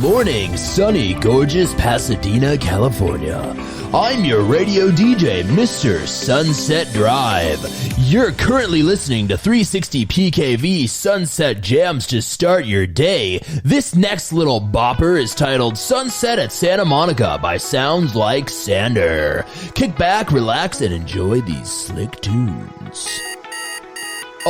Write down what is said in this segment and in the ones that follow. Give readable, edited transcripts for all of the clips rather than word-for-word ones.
morning, sunny, gorgeous Pasadena, California. I'm your radio DJ, Mr. Sunset Drive. You're currently listening to 360 PKV Sunset Jams to start your day. This next little bopper is titled Sunset at Santa Monica by Sounds Like Sander. Kick back, relax, and enjoy these slick tunes.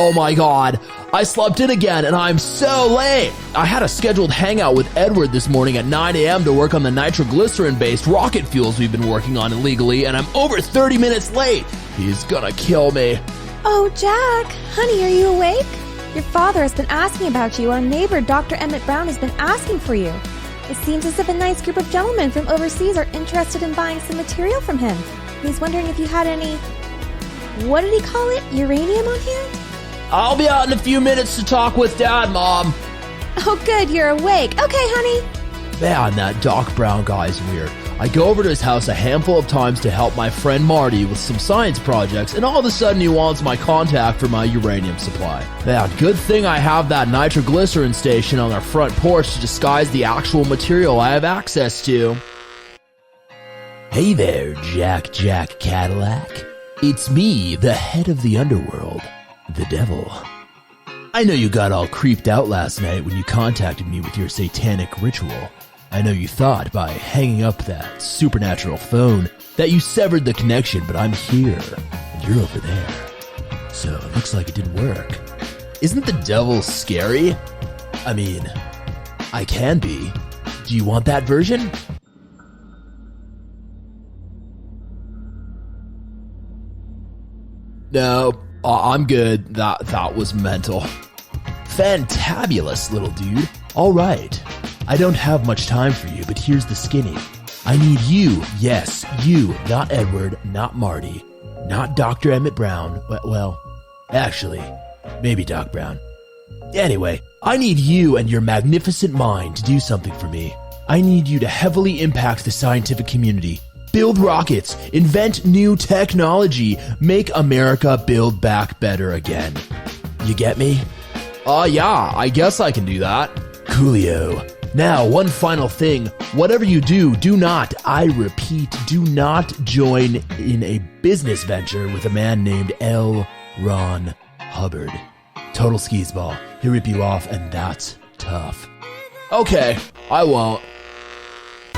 Oh my god, I slept in again and I'm so late. I had a scheduled hangout with Edward this morning at 9 a.m. to work on the nitroglycerin-based rocket fuels we've been working on illegally, and I'm over 30 minutes late. He's gonna kill me. Oh, Jack, honey, are you awake? Your father has been asking about you. Our neighbor, Dr. Emmett Brown, has been asking for you. It seems as if a nice group of gentlemen from overseas are interested in buying some material from him. He's wondering if you had any, what did he call it, uranium on hand? I'll be out in a few minutes to talk with Dad, Mom. Oh, good, you're awake. Okay, honey. Man, that Doc Brown guy's weird. I go over to his house a handful of times to help my friend Marty with some science projects, and all of a sudden he wants my contact for my uranium supply. Man, good thing I have that nitroglycerin station on our front porch to disguise the actual material I have access to. Hey there, Jack Cadillac. It's me, the head of the underworld. The devil. I know you got all creeped out last night when you contacted me with your satanic ritual. I know you thought by hanging up that supernatural phone that you severed the connection, but I'm here and you're over there. So it looks like it didn't work. Isn't the devil scary? I mean, I can be. Do you want that version? No. I'm good. That was mental. Fantabulous, little dude. All right. I don't have much time for you, but here's the skinny. I need you. Yes, you. Not Edward, not Marty, not Dr. Emmett Brown. Well, actually, maybe Doc Brown. Anyway, I need you and your magnificent mind to do something for me. I need you to heavily impact the scientific community. Build rockets, invent new technology, make America build back better again. You get me? Yeah, I guess I can do that. Coolio. Now, one final thing. Whatever you do, do not, I repeat, do not join in a business venture with a man named L. Ron Hubbard. Total skis-ball. He'll rip you off, and that's tough. Okay, I won't.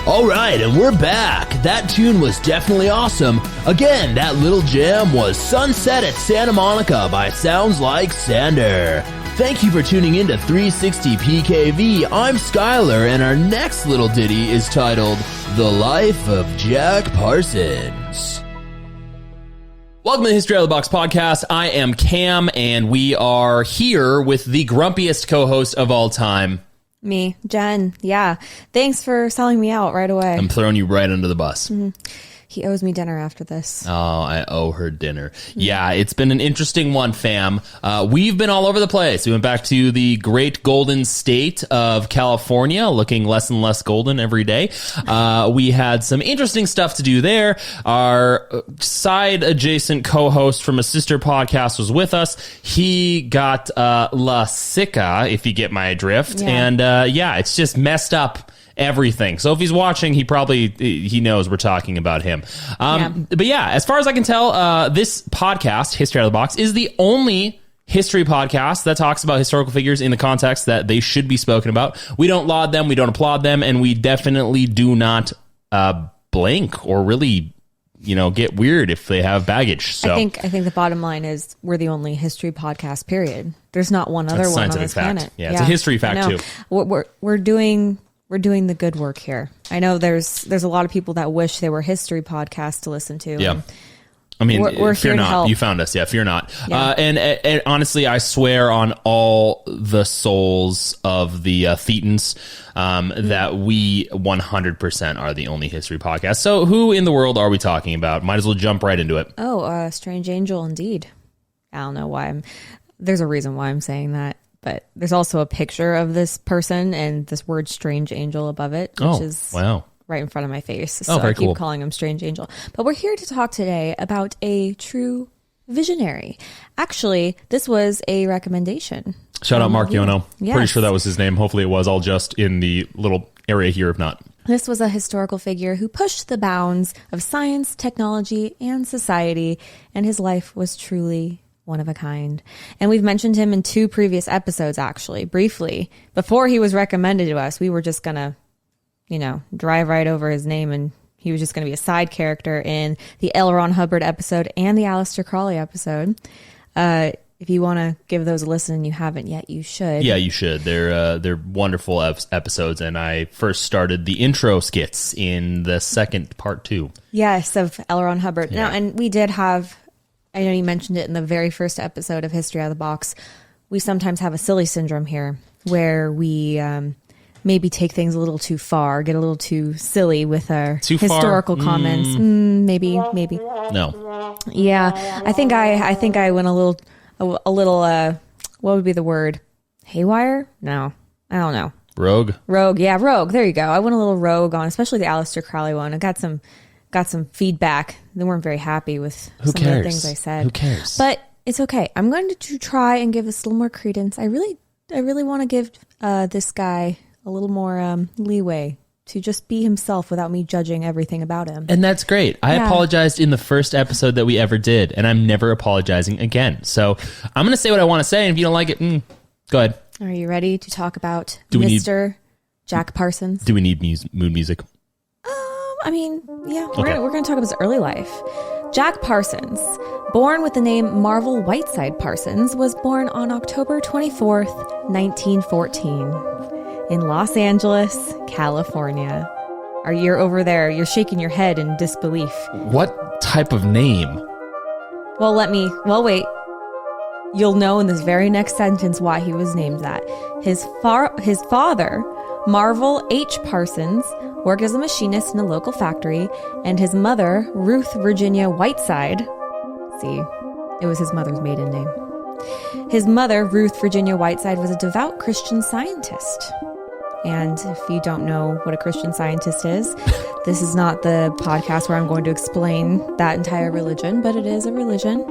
Alright, and we're back. That tune was definitely awesome. Again, that little jam was Sunset at Santa Monica by Sounds Like Sander. Thank you for tuning in to 360 PKV. I'm Skylar, and our next little ditty is titled The Life of Jack Parsons. Welcome to the History Out of the Box podcast. I am Cam, and we are here with the grumpiest co-host of all time. Me, Jen. Yeah. Thanks for selling me out right away. I'm throwing you right under the bus. Mm-hmm. He owes me dinner after this. Oh, I owe her dinner. Yeah, it's been an interesting one, fam. We've been all over the place. We went back to the great golden state of California, looking less and less golden every day. We had some interesting stuff to do there. Our side adjacent co-host from a sister podcast was with us. He got La Sica, if you get my drift. Yeah. And it's just messed up everything. So if he's watching, he knows we're talking about him. But yeah, as far as I can tell, this podcast, History Out of the Box, is the only history podcast that talks about historical figures in the context that they should be spoken about. We don't laud them, we don't applaud them, and we definitely do not blink or really get weird if they have baggage. So I think the bottom line is we're the only history podcast, period. There's not one other one on this planet. Yeah, it's a history fact too. We're doing the good work here. I know there's a lot of people that wish they were history podcasts to listen to. Yeah. I mean, we're fear here not. To help. You found us. Yeah, fear not. Yeah. And honestly, I swear on all the souls of the Thetans that we 100% are the only history podcast. So who in the world are we talking about? Might as well jump right into it. Oh, strange angel indeed. I don't know why there's a reason why I'm saying that. But there's also a picture of this person and this word strange angel above it, which is right in front of my face. So very I keep cool. calling him strange angel. But we're here to talk today about a true visionary. Actually, this was a recommendation. Shout out Mark Yono. Yes. Pretty sure that was his name. Hopefully it was. I'll just in the little area here if not. This was a historical figure who pushed the bounds of science, technology, and society, and his life was truly one of a kind. And we've mentioned him in 2 previous episodes, actually, briefly. Before he was recommended to us, we were just going to, drive right over his name, and he was just going to be a side character in the L. Ron Hubbard episode and the Aleister Crowley episode. If you want to give those a listen and you haven't yet, you should. Yeah, you should. They're wonderful episodes, and I first started the intro skits in the second part 2. Yes, of L. Ron Hubbard. Yeah. Now, and we did have, I know you mentioned it in the very first episode of History Out of the Box, we sometimes have a silly syndrome here where we maybe take things a little too far, get a little too silly with our historical comments. Maybe. No. Yeah, I think I went a little, what would be the word? Haywire? No, I don't know. Rogue. Yeah, rogue. There you go. I went a little rogue on, especially the Aleister Crowley one. I got some feedback. They weren't very happy with some of the things I said. Who cares? But it's okay. I'm going to try and give this a little more credence. I really want to give this guy a little more leeway to just be himself without me judging everything about him. And that's great. I apologized in the first episode that we ever did, and I'm never apologizing again. So I'm going to say what I want to say, and if you don't like it, go ahead. Are you ready to talk about Mr. Jack Parsons? Do we need mood music? Yeah. Okay. We're going to talk about his early life. Jack Parsons, born with the name Marvel Whiteside Parsons, was born on October 24th, 1914. In Los Angeles, California. You're over there. You're shaking your head in disbelief. What type of name? Well, wait. You'll know in this very next sentence why he was named that. His father, Marvel H. Parsons, worked as a machinist in a local factory, and his mother, Ruth Virginia Whiteside, it was his mother's maiden name. His mother, Ruth Virginia Whiteside, was a devout Christian Scientist. And if you don't know what a Christian Scientist is, this is not the podcast where I'm going to explain that entire religion, but it is a religion.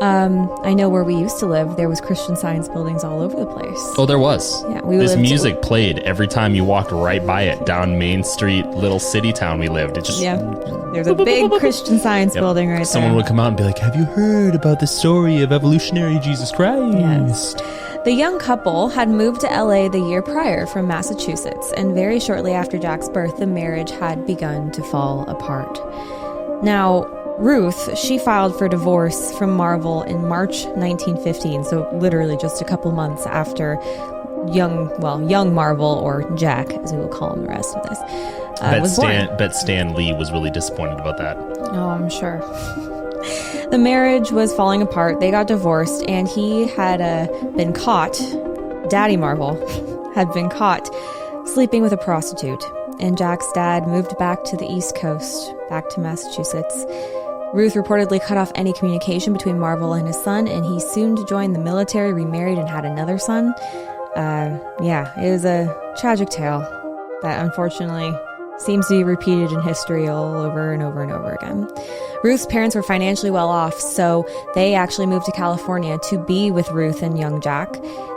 I know where we used to live, there was Christian Science buildings all over the place. Oh, there was. Yeah, this music played every time you walked right by it down Main Street, little city town we lived. It just there's a big Christian Science building right there. Someone would come out and be like, "Have you heard about the story of evolutionary Jesus Christ?" Yes. The young couple had moved to LA the year prior from Massachusetts, and very shortly after Jack's birth, the marriage had begun to fall apart. Now, Ruth, she filed for divorce from Marvel in March 1915, so literally just a couple months after young Marvel, or Jack, as we will call him the rest of this, was born. Bet Stan Lee was really disappointed about that. Oh, I'm sure. The marriage was falling apart. They got divorced, and he had been caught, Daddy Marvel had been caught sleeping with a prostitute. And Jack's dad moved back to the East Coast, back to Massachusetts. Ruth reportedly cut off any communication between Marvel and his son, and he soon joined the military, remarried, and had another son. It was a tragic tale that unfortunately seems to be repeated in history all over and over and over again. Ruth's parents were financially well off, so they actually moved to California to be with Ruth and young Jack.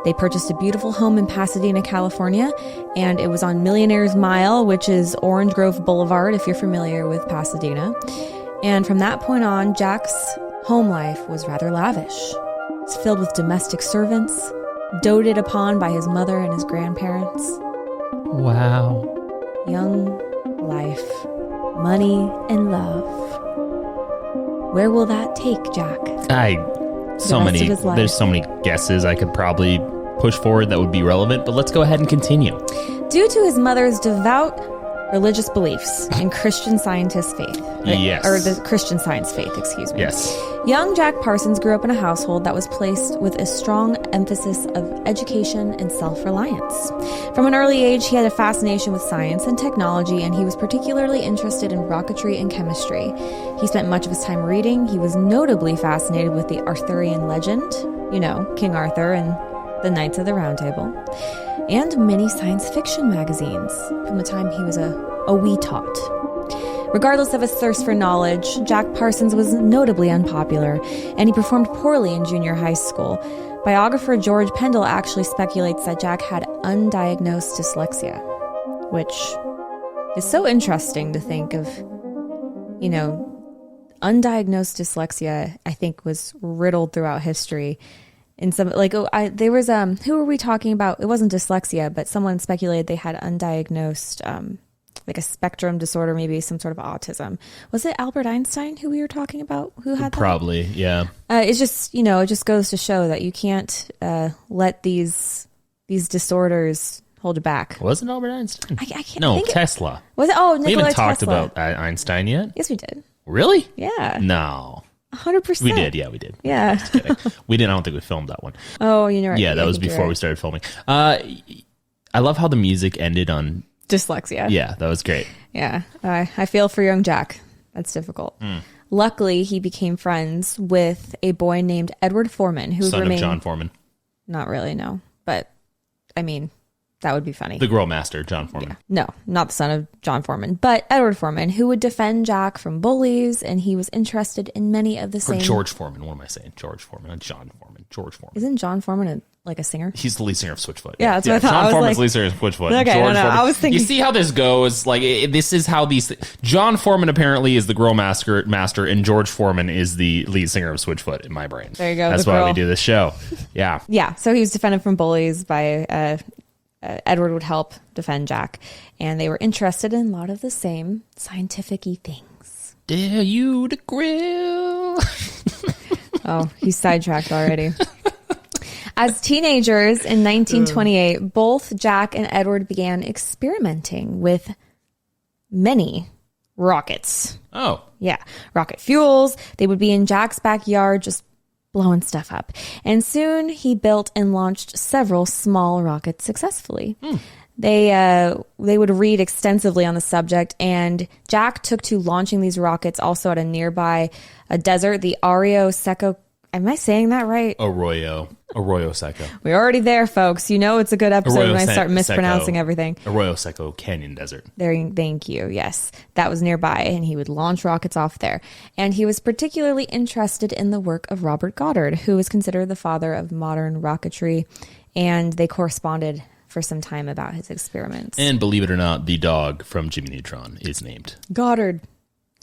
They purchased a beautiful home in Pasadena, California, and it was on Millionaire's Mile, which is Orange Grove Blvd, if you're familiar with Pasadena. And from that point on, Jack's home life was rather lavish. It's filled with domestic servants, doted upon by his mother and his grandparents. Wow. Young life, money, and love. Where will that take Jack? There's so many guesses I could probably push forward that would be relevant, but let's go ahead and continue. Due to his mother's devout religious beliefs and Christian Scientist faith. Yes. Or the Christian Science faith, excuse me. Yes. Young Jack Parsons grew up in a household that was placed with a strong emphasis of education and self-reliance. From an early age, he had a fascination with science and technology, and he was particularly interested in rocketry and chemistry. He spent much of his time reading. He was notably fascinated with the Arthurian legend, King Arthur and the Knights of the Round Table, and many science fiction magazines from the time he was a wee tot. Regardless of his thirst for knowledge, Jack Parsons was notably unpopular, and he performed poorly in junior high school. Biographer George Pendle actually speculates that Jack had undiagnosed dyslexia, which is so interesting to think of. You know, undiagnosed dyslexia, I think, was riddled throughout history. In some, like, there was, who were we talking about? It wasn't dyslexia, but someone speculated they had undiagnosed, like a spectrum disorder, maybe some sort of autism. Was it Albert Einstein who we were talking about who had that? Probably, yeah. It's just, you know, it just goes to show that you can't let these disorders hold you back. Wasn't Albert Einstein? I can't No, think Tesla. Was it? Oh, Nikola We haven't talked Tesla. about Einstein yet. Yes, we did. Really? Yeah. No. 100%. We did, yeah, we did. Yeah. Just kidding. We didn't, I don't think we filmed that one. Oh, you know right. Yeah, that I was think you're before we right. started filming. I love how the music ended on... Dyslexia. Yeah, that was great. Yeah. I feel for young Jack. That's difficult. Luckily, he became friends with a boy named Edward Foreman, who Son remained... of John Foreman. Not really, no. But, I mean, that would be funny. The Grill Master, John Foreman. Yeah. No, not the son of John Foreman, but Edward Foreman, who would defend Jack from bullies, and he was interested in many of the Or same... George Foreman. What am I saying? George Foreman, not John Foreman. George Foreman. Isn't John Foreman like a singer? He's the lead singer of Switchfoot. Yeah, that's what I thought. John I was Foreman's like- lead singer of Switchfoot. Okay, George no, Foreman. I was thinking- You see how this goes? Like, this is how these... John Foreman apparently is the Grill Master, and George Foreman is the lead singer of Switchfoot in my brain. There you go, That's the why Grill. we do this show. Yeah. Yeah, so he was defended from bullies by... Edward would help defend Jack, and they were interested in a lot of the same scientific-y things. Dare you to grill? Oh, he's sidetracked already. As teenagers in 1928, both Jack and Edward began experimenting with many rockets. Oh. Yeah, rocket fuels. They would be in Jack's backyard just blowing stuff up. And soon he built and launched several small rockets successfully. They would read extensively on the subject, and Jack took to launching these rockets also at a nearby desert, the Arroyo Seco. Am I saying that right? Arroyo Seco. We're already there, folks. You know it's a good episode Arroyo when I start Seco. mispronouncing everything. Arroyo Seco Canyon Desert. There, thank you. Yes, that was nearby, and he would launch rockets off there. And he was particularly interested in the work of Robert Goddard, who is considered the father of modern rocketry, and they corresponded for some time about his experiments. And believe it or not, the dog from Jimmy Neutron is named Goddard.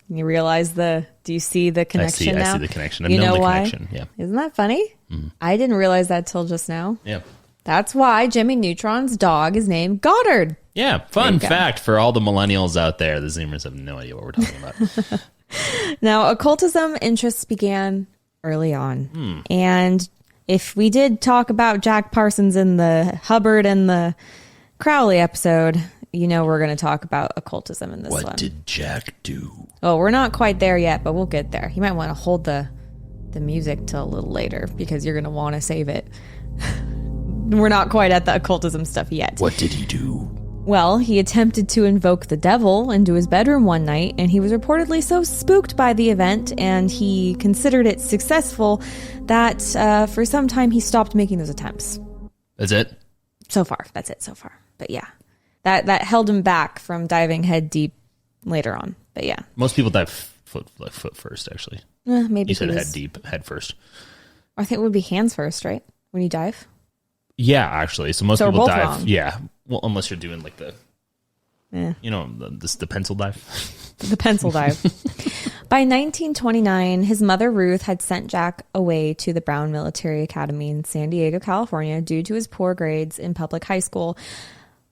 You realize do you see the connection now? I see the connection. I've You known know the why? connection. Yeah. Isn't that funny? I didn't realize that till just now. Yeah. That's why Jimmy Neutron's dog is named Goddard. Yeah. Fun There you go. fact for all the millennials out there. The Zoomers have no idea what we're talking about. Now, occultism interests began early on. And if we did talk about Jack Parsons in the Hubbard and the Crowley episode, you know we're going to talk about occultism in this one. What did Jack do? Oh, we're not quite there yet, but we'll get there. You might want to hold the music till a little later because you're going to want to save it. We're not quite at the occultism stuff yet. What did he do? Well, he attempted to invoke the devil into his bedroom one night, and he was reportedly so spooked by the event, and he considered it successful, that for some time he stopped making those attempts. That's it? So far. That's it so far. But yeah, that held him back from diving head deep later on. But yeah. Most people dive foot first, actually. Maybe You said he head was- deep, head first. I think it would be hands first, right? When you dive? Yeah, actually. So most So we're people both dive. wrong. Yeah. Well, unless you're doing like the, Yeah. you know, the pencil dive. The pencil dive. By 1929, his mother, Ruth, had sent Jack away to the Brown Military Academy in San Diego, California, due to his poor grades in public high school.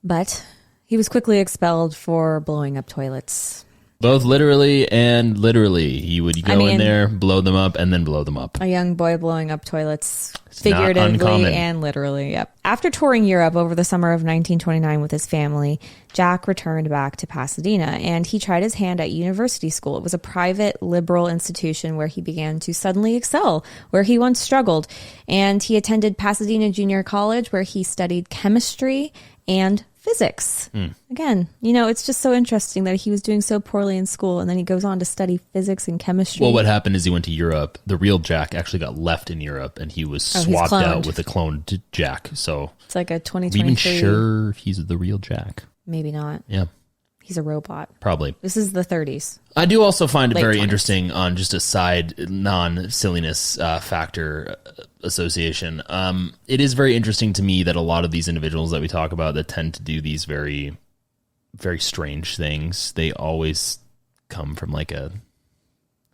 But he was quickly expelled for blowing up toilets. Both literally and literally. He would go in there, blow them up, and then blow them up. A young boy blowing up toilets, not figuratively uncommon. and literally. Yep. After touring Europe over the summer of 1929 with his family, Jack returned back to Pasadena, and he tried his hand at university school. It was a private liberal institution where he began to suddenly excel, where he once struggled. And he attended Pasadena Junior College, where he studied chemistry and physics. Again, you know, it's just so interesting that he was doing so poorly in school, and then he goes on to study physics and chemistry. Well, what happened is he went to Europe. The real Jack actually got left in Europe, and he was swapped out cloned. with a cloned Jack. So It's like a are we 2023. even sure if he's the real Jack? Maybe not. Yeah. He's a robot. Probably. This is the 30s. I do also find it Late very 20s. interesting on just a side non-silliness factor association. It is very interesting to me that a lot of these individuals that we talk about that tend to do these very, very strange things, they always come from like a,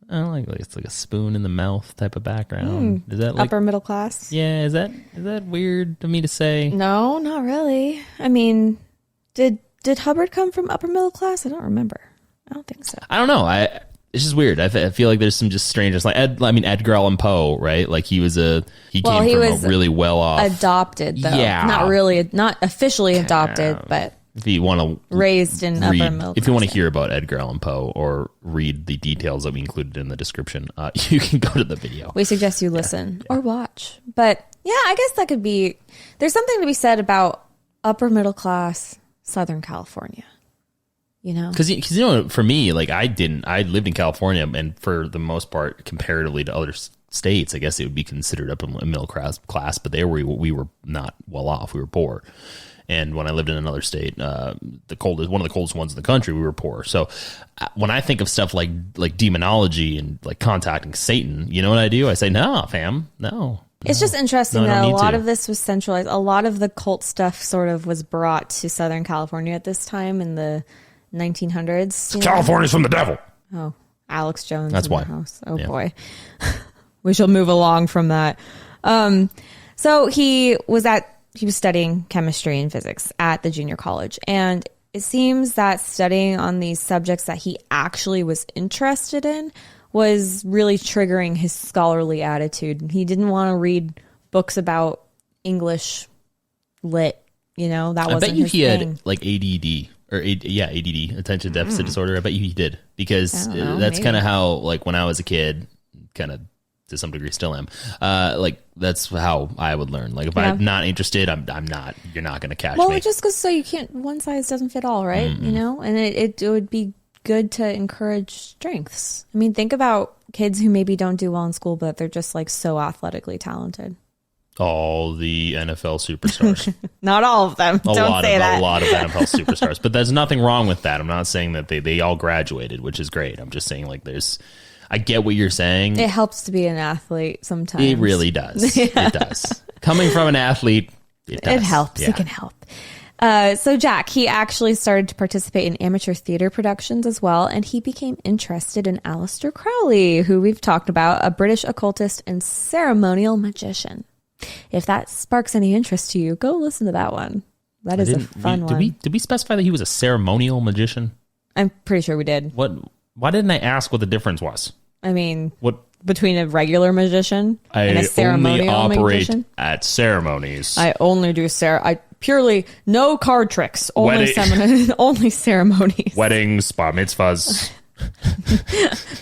I don't know, like it's like a spoon in the mouth type of background. Is that like Upper middle class? Yeah, is that weird to me to say? No, not really. I mean, did Hubbard come from upper middle class? I don't remember. I don't think so. I don't know. It's just weird. I feel like there's some just strangeness. Like Edgar Allan Poe, right? Like he came was from a really well off, adopted though. Yeah. Not officially adopted, but if you want to raised in upper middle class. If you want to hear about Edgar Allan Poe or read the details that we included in the description, you can go to the video. We suggest you listen or watch. But yeah, I guess that could be. There's something to be said about upper middle class Southern California. You know, because for me, like I lived in California, and for the most part, comparatively to other states, I guess it would be considered upper middle class. But there we were not well off. We were poor. And when I lived in another state, one of the coldest ones in the country, we were poor. So when I think of stuff like demonology and like contacting Satan, you know what I do? I say, no, fam, no. It's just interesting No, I don't that a need lot to. of this was centralized. A lot of the cult stuff sort of was brought to Southern California at this time in the 1900s. you know? California's from the devil. Oh, Alex Jones. That's in why. the house. Oh Yeah. boy. We shall move along from that. So he was studying chemistry and physics at the junior college. And it seems that studying on these subjects that he actually was interested in was really triggering his scholarly attitude. He didn't want to read books about English lit, you know, that I wasn't bet you his he thing. had like ADD or ADD, attention deficit disorder. I bet you he did, because I don't know, that's maybe. kind of how, like when I was a kid, kind of to some degree still am. Like that's how I would learn. Like if Yeah. I'm not interested, I'm not. You're not going to catch Well, me. it just goes so you can't, one size doesn't fit all, right? You know, and it would be good to encourage strengths. I mean, think about kids who maybe don't do well in school, but they're just like so athletically talented. All the NFL superstars. Not all of them. Don't say that. A lot of NFL superstars. But there's nothing wrong with that. I'm not saying that they all graduated, which is great. I'm just saying like I get what you're saying. It helps to be an athlete sometimes. It really does. It does. Coming from an athlete, it does. It helps. Yeah. It can help. So Jack, he actually started to participate in amateur theater productions as well, and he became interested in Aleister Crowley, who we've talked about, a British occultist and ceremonial magician. If that sparks any interest to you, go listen to that one. That is a fun one. Did we specify that he was a ceremonial magician? I'm pretty sure we did. Why didn't I ask what the difference was? I mean, What between a regular magician and a I only ceremonial operate magician? at ceremonies. I only do purely no card tricks, only Wedding- only ceremonies. Weddings, bar mitzvahs.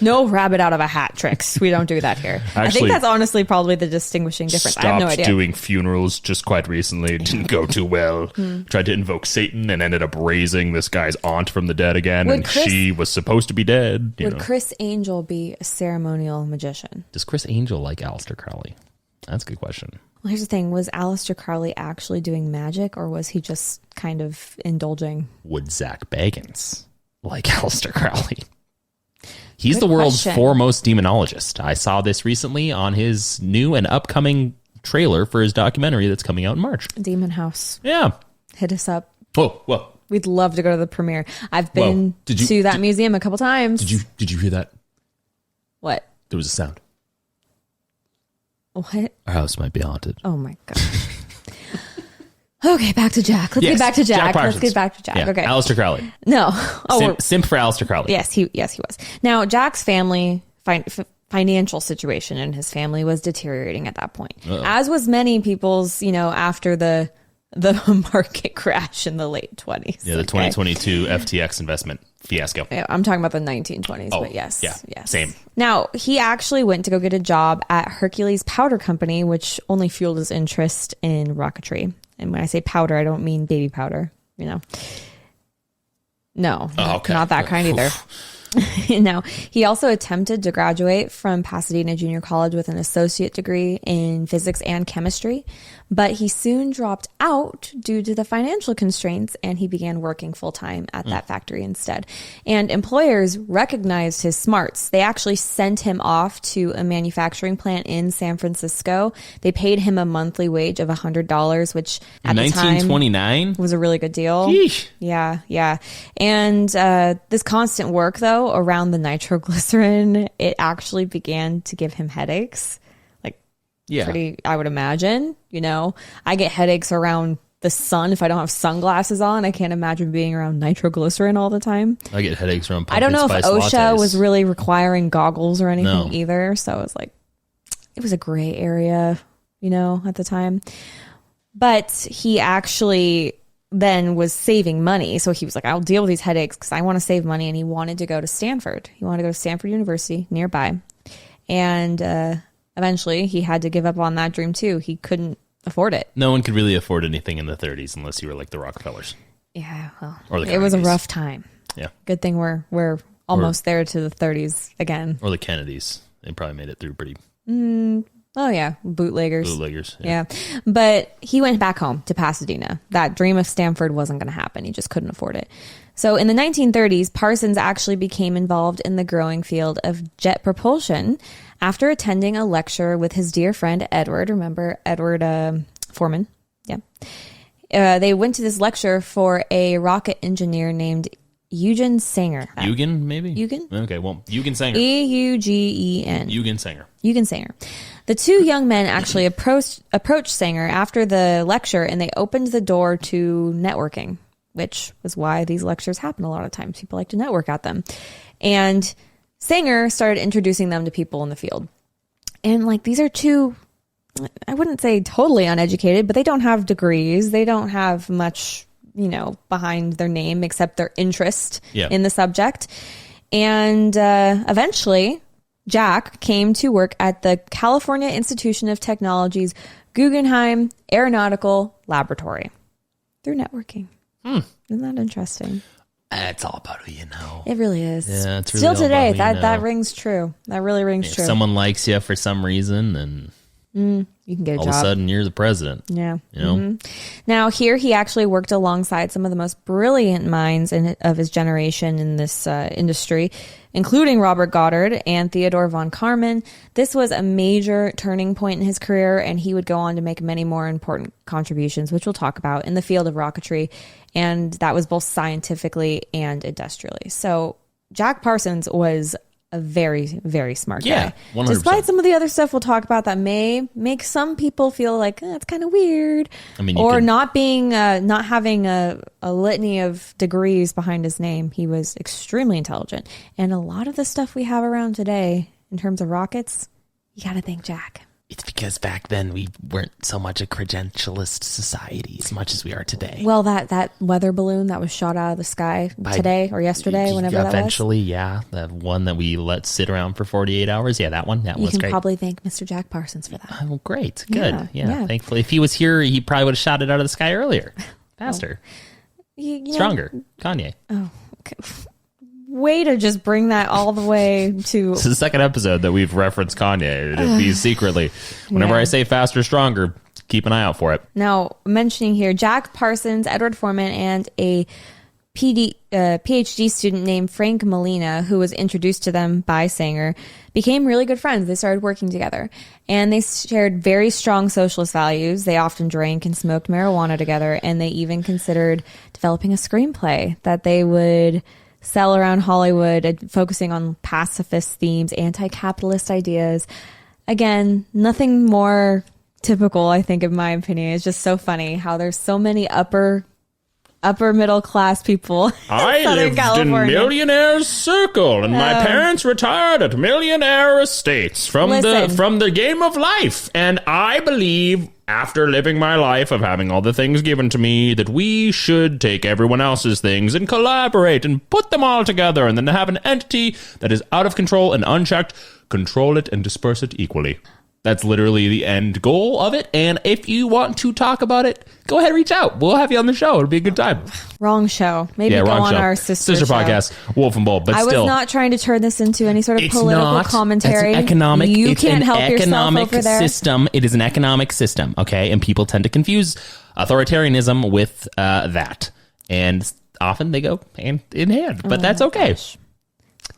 No rabbit out of a hat tricks. We don't do that here. I Actually, think that's honestly probably the distinguishing difference. I have no idea. doing funerals just quite recently. It didn't go too well. Tried to invoke Satan and ended up raising this guy's aunt from the dead again. Would and Chris- she was supposed to be dead. You Would know. Chris Angel be a ceremonial magician? Does Chris Angel like Aleister Crowley? That's a good question. Well, here's the thing. Was Aleister Crowley actually doing magic, or was he just kind of indulging? Would Zach Bagans like Aleister Crowley? He's Good the world's question. foremost demonologist. I saw this recently on his new and upcoming trailer for his documentary that's coming out in March. Demon House. Yeah. Hit us up. Whoa, whoa. We'd love to go to the premiere. I've been Did you- to that museum a couple times. Did you hear that? What? There was a sound. What? Our house might be haunted. Oh my god. Okay, back to Jack. Let's Yes, get back to Jack. Let's Parsons. get back to Jack. Yeah, Okay. Aleister Crowley. No. Oh, Simp for Aleister Crowley. yes, he was. Now, Jack's family financial situation in his family was deteriorating at that point, as was many people's. You know, after the market crash in the late 20s. Yeah, the 2022 FTX investment fiasco. Yeah, I'm talking about the 1920s, Oh, but yes. yeah, Yes. same. Now, he actually went to go get a job at Hercules Powder Company, which only fueled his interest in rocketry. And when I say powder, I don't mean baby powder, you know. No, Oh, okay. not that kind either. Now, he also attempted to graduate from Pasadena Junior College with an associate degree in physics and chemistry, but he soon dropped out due to the financial constraints, and he began working full-time at that factory instead. And employers recognized his smarts. They actually sent him off to a manufacturing plant in San Francisco. They paid him a monthly wage of $100, which at the time 1929 was a really good deal. Yeesh. Yeah. And this constant work, though, around the nitroglycerin, it actually began to give him headaches. Pretty, I would imagine. I get headaches around the sun if I don't have sunglasses on. I can't imagine being around nitroglycerin all the time. I get headaches around pumpkin I don't know if spice OSHA lattes. was really requiring goggles or anything either. So it was a gray area, at the time. But he actually then was saving money. So he was like, I'll deal with these headaches because I want to save money. And he wanted to go to Stanford. He wanted to go to Stanford University nearby. And eventually he had to give up on that dream too. He couldn't afford it. No one could really afford anything in the 30s unless you were like the Rockefellers. Yeah, well, or the it was a Kennedys. rough time. Yeah. Good thing we're almost there to the 30s again. Or the Kennedys. They probably made it through pretty Oh yeah, bootleggers. Yeah. But he went back home to Pasadena. That dream of Stanford wasn't going to happen. He just couldn't afford it. So in the 1930s, Parsons actually became involved in the growing field of jet propulsion after attending a lecture with his dear friend Edward. Remember Edward Foreman? Yeah. They went to this lecture for a rocket engineer named Eugen Sanger. Eugen, maybe? Eugen? Okay, well, Eugen Sanger. Eugen. Eugen Sanger. Eugen Sanger. The two young men actually approached Sanger after the lecture, and they opened the door to networking, which was why these lectures happen a lot of times. People like to network at them. And Sanger started introducing them to people in the field. And these are two, I wouldn't say totally uneducated, but they don't have degrees. They don't have much behind their name except their interest in the subject. And eventually, Jack came to work at the California Institution of Technology's Guggenheim Aeronautical Laboratory through networking. Isn't that interesting? It's all about who you know. It really is. Yeah, it's really Still all today, about who you that know. rings true. That really rings If true. someone likes you for some reason, then You can get a all job. of a sudden you're the president. Yeah. You know? Mhm. Now, here he actually worked alongside some of the most brilliant minds of his generation in this industry, including Robert Goddard and Theodore von Karman. This was a major turning point in his career, and he would go on to make many more important contributions, which we'll talk about, in the field of rocketry. And that was both scientifically and industrially. So Jack Parsons was a very, very smart Yeah, guy. 100%. Despite some of the other stuff we'll talk about that may make some people feel like it's kind of weird, I mean, you or could- not having a litany of degrees behind his name. He was extremely intelligent, and a lot of the stuff we have around today in terms of rockets, you got to thank Jack. It's because back then we weren't so much a credentialist society as much as we are today. Well, that weather balloon that was shot out of the sky today or yesterday, whenever that was. Eventually, yeah. The one that we let sit around for 48 hours. Yeah, that one. That You was can great. probably thank Mr. Jack Parsons for that. Oh, great. Good. Yeah. Thankfully, if he was here, he probably would have shot it out of the sky earlier. Faster. You know- Stronger. Kanye. Oh, okay. Way to just bring that all the way to... This is the second episode that we've referenced Kanye. It'll be secretly. Whenever Yeah. I say faster, stronger, keep an eye out for it. Now, mentioning here, Jack Parsons, Edward Foreman, and a PhD student named Frank Molina, who was introduced to them by Sanger, became really good friends. They started working together, and they shared very strong socialist values. They often drank and smoked marijuana together, and they even considered developing a screenplay that they would sell around Hollywood, focusing on pacifist themes, anti-capitalist ideas. Again, nothing more typical, I think, in my opinion. It's just so funny how there's so many upper middle class people I in Southern lived California. in Millionaire's circle, and my parents retired at Millionaire estates from Listen. the game of life. And I believe, after living my life of having all the things given to me, that we should take everyone else's things and collaborate and put them all together, and then have an entity that is out of control and unchecked, control it and disperse it equally. That's literally the end goal of it. And if you want to talk about it, go ahead and reach out. We'll have you on the show. It'll be a good time. Wrong show. Maybe go on our sister show. Podcast, Wolf and Bull. But I still, was not trying to turn this into any sort of political commentary. It's economic. You it's can't an help economic yourself over there. system. It is an economic system, okay? And people tend to confuse authoritarianism with that. And often they go hand in hand. But that's okay.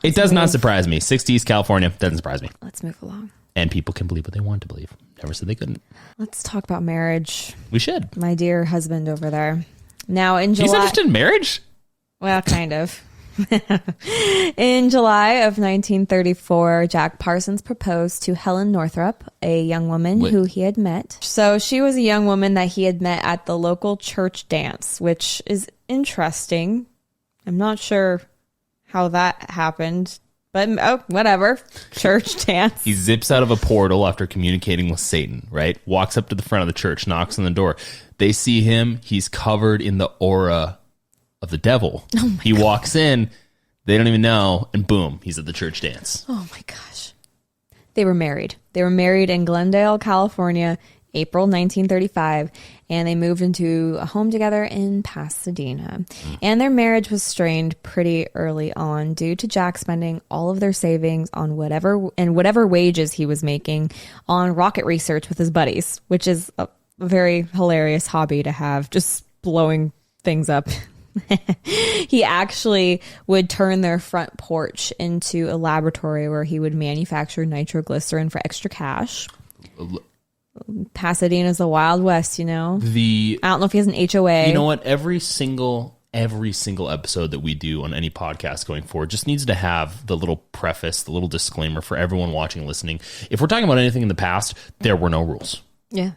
It does not surprise me. 60s California doesn't surprise me. Let's move along. And people can believe what they want to believe. Never said they couldn't. Let's talk about marriage. We should. My dear husband over there. Now in July... He's interested in marriage? Well, kind of. In July of 1934, Jack Parsons proposed to Helen Northrup, a young woman who he had met. So she was a young woman that he had met at the local church dance, which is interesting. I'm not sure how that happened. But whatever. Church dance. He zips out of a portal after communicating with Satan, right? Walks up to the front of the church, knocks on the door. They see him. He's covered in the aura of the devil. He walks in. They don't even know. And boom, he's at the church dance. Oh my gosh. They were married. They were married in Glendale, California, April 1935, and they moved into a home together in Pasadena. And their marriage was strained pretty early on due to Jack spending all of their savings on whatever wages he was making on rocket research with his buddies, which is a very hilarious hobby to have, just blowing things up. He actually would turn their front porch into a laboratory where he would manufacture nitroglycerin for extra cash. Pasadena's the Wild West, you know. I don't know if he has an HOA. You know what? Every single episode that we do on any podcast going forward just needs to have the little preface, the little disclaimer for everyone watching and listening. If we're talking about anything in the past, there were no rules. Yeah.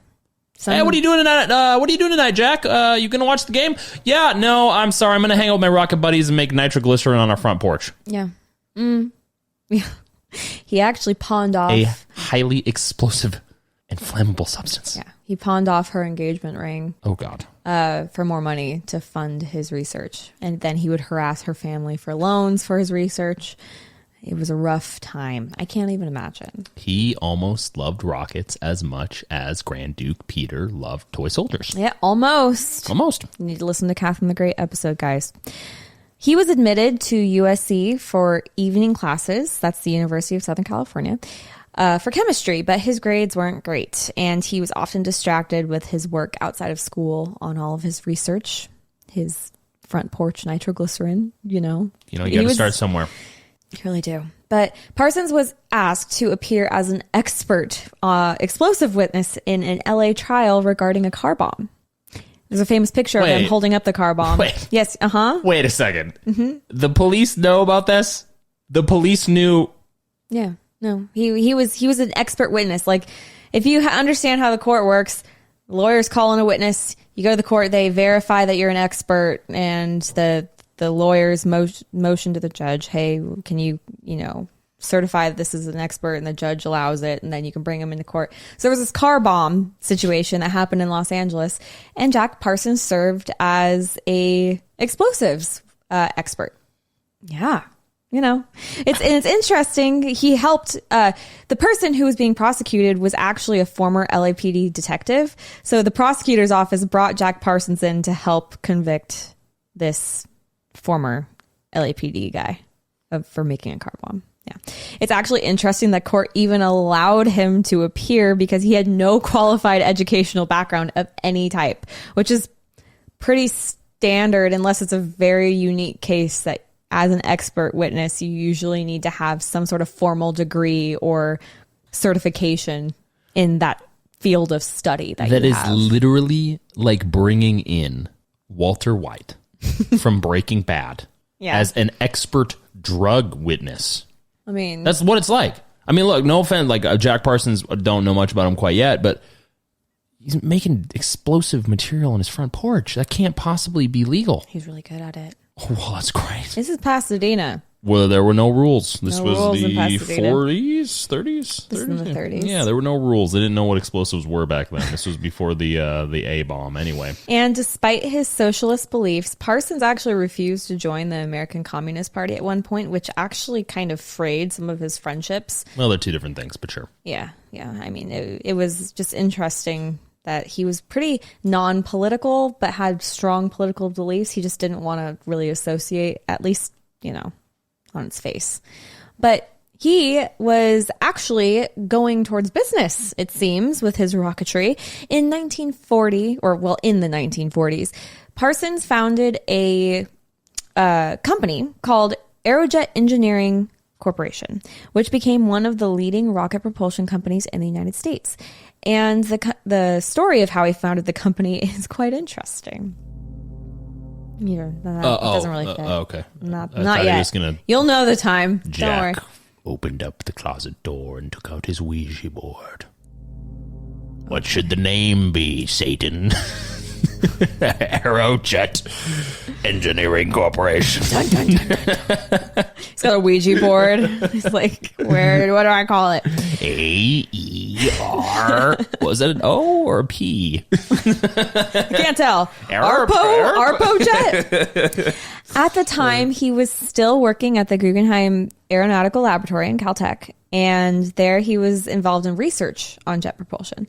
Hey, what are you doing tonight? What are you doing tonight, Jack? You gonna watch the game? Yeah, no, I'm sorry. I'm gonna hang out with my rocket buddies and make nitroglycerin on our front porch. Yeah. Yeah. He actually pawned off a highly explosive and flammable substance. Yeah. He pawned off her engagement ring. Oh, God. For more money to fund his research. And then he would harass her family for loans for his research. It was a rough time. I can't even imagine. He almost loved rockets as much as Grand Duke Peter loved toy soldiers. Yeah, almost. Almost. You need to listen to Catherine the Great episode, guys. He was admitted to USC for evening classes. That's the University of Southern California. For chemistry, but his grades weren't great. And he was often distracted with his work outside of school on all of his research. His front porch nitroglycerin, you know. You got to start somewhere. You really do. But Parsons was asked to appear as an expert explosive witness in an LA trial regarding a car bomb. There's a famous picture of him holding up the car bomb. Wait. Yes, Wait a second. Mm-hmm. The police know about this? The police knew... Yeah, no. He was an expert witness. Like, if you understand how the court works, lawyers call in a witness, you go to the court, they verify that you're an expert, and the lawyers motion to the judge, hey, can you certify that this is an expert, and the judge allows it, and then you can bring him into court. So there was this car bomb situation that happened in Los Angeles, and Jack Parsons served as a explosives expert. Yeah. It's interesting. He helped, the person who was being prosecuted was actually a former LAPD detective. So the prosecutor's office brought Jack Parsons in to help convict this former LAPD guy for making a car bomb. Yeah. It's actually interesting that court even allowed him to appear because he had no qualified educational background of any type, which is pretty standard unless it's a very unique case that as an expert witness, you usually need to have some sort of formal degree or certification in that field of study that you have. Literally like bringing in Walter White from Breaking Bad as an expert drug witness. I mean, that's what it's like. I mean, look, no offense, like Jack Parsons, don't know much about him quite yet, but he's making explosive material on his front porch. That can't possibly be legal. He's really good at it. Oh, well, that's great. This is Pasadena. Well, there were no rules. This No was rules in the Pasadena. 40s, 30s? This is in the 30s. Yeah, there were no rules. They didn't know what explosives were back then. This was before the A-bomb anyway. And despite his socialist beliefs, Parsons actually refused to join the American Communist Party at one point, which actually kind of frayed some of his friendships. Well, they're two different things, but sure. Yeah. I mean, it was just interesting that he was pretty non-political, but had strong political beliefs. He just didn't want to really associate, at least, on its face. But he was actually going towards business, it seems, with his rocketry. In the 1940s, Parsons founded a company called Aerojet Engineering Corporation, which became one of the leading rocket propulsion companies in the United States. And the story of how he founded the company is quite interesting. It doesn't really fit. Okay. Not thought yet. he was gonna- You'll know the time. Don't worry. Jack opened up the closet door and took out his Ouija board. What should the name be, Satan? Aerojet Engineering Corporation. Dun, dun, dun, dun. He's got a Ouija board. He's like, what do I call it? A-E-R. Was it an O or a P? I can't tell. Arpo jet. At the time, he was still working at the Guggenheim Aeronautical Laboratory in Caltech, and there he was involved in research on jet propulsion.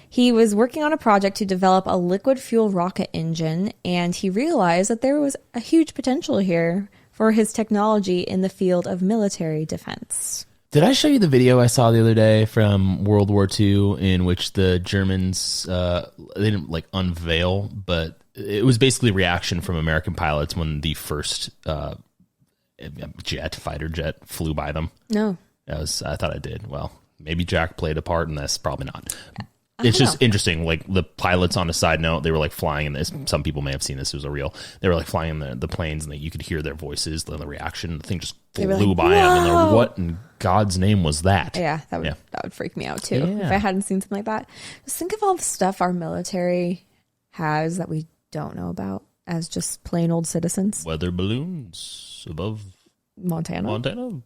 He was working on a project to develop a liquid fuel rocket engine, and he realized that there was a huge potential here for his technology in the field of military defense. Did I show you the video I saw the other day from World War II in which the Germans, they didn't unveil, but it was basically reaction from American pilots when the first fighter jet flew by them? No. I thought I did. Well, maybe Jack played a part in this. Probably not. It's just interesting. Like the pilots, on a side note, they were flying in this. Some people may have seen this. It was a real. They were flying in the planes, and you could hear their voices, the reaction. The thing just flew by them, and they're, what in God's name was that? Yeah, that would freak me out too if I hadn't seen something like that. Just think of all the stuff our military has that we don't know about as just plain old citizens. Weather balloons above Montana.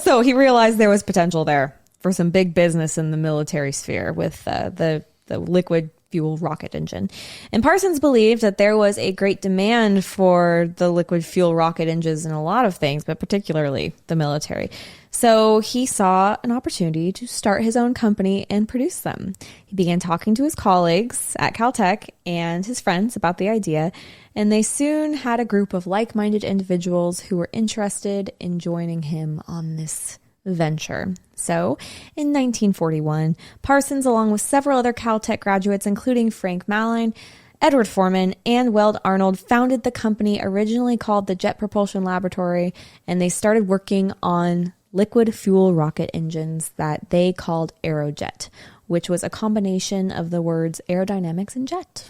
So he realized there was potential there for some big business in the military sphere with the liquid fuel rocket engine. And Parsons believed that there was a great demand for the liquid fuel rocket engines in a lot of things, but particularly the military. So he saw an opportunity to start his own company and produce them. He began talking to his colleagues at Caltech and his friends about the idea, and they soon had a group of like-minded individuals who were interested in joining him on this venture. So, in 1941, Parsons, along with several other Caltech graduates, including Frank Malline, Edward Foreman, and Weld Arnold, founded the company originally called the Jet Propulsion Laboratory, and they started working on liquid fuel rocket engines that they called Aerojet, which was a combination of the words aerodynamics and jet.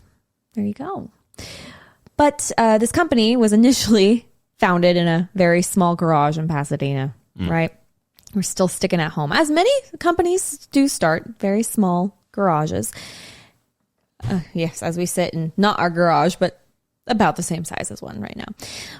There you go. But this company was initially founded in a very small garage in Pasadena, right? We're still sticking at home, as many companies do start, very small garages. Yes, as we sit in not our garage, but about the same size as one right now.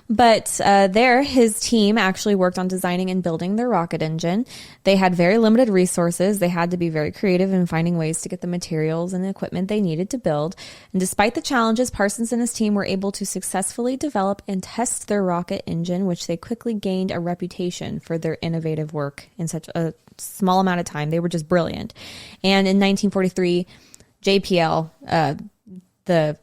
But there, his team actually worked on designing and building their rocket engine. They had very limited resources. They had to be very creative in finding ways to get the materials and the equipment they needed to build. And despite the challenges, Parsons and his team were able to successfully develop and test their rocket engine, which they quickly gained a reputation for their innovative work in such a small amount of time. They were just brilliant. And in 1943, JPL, the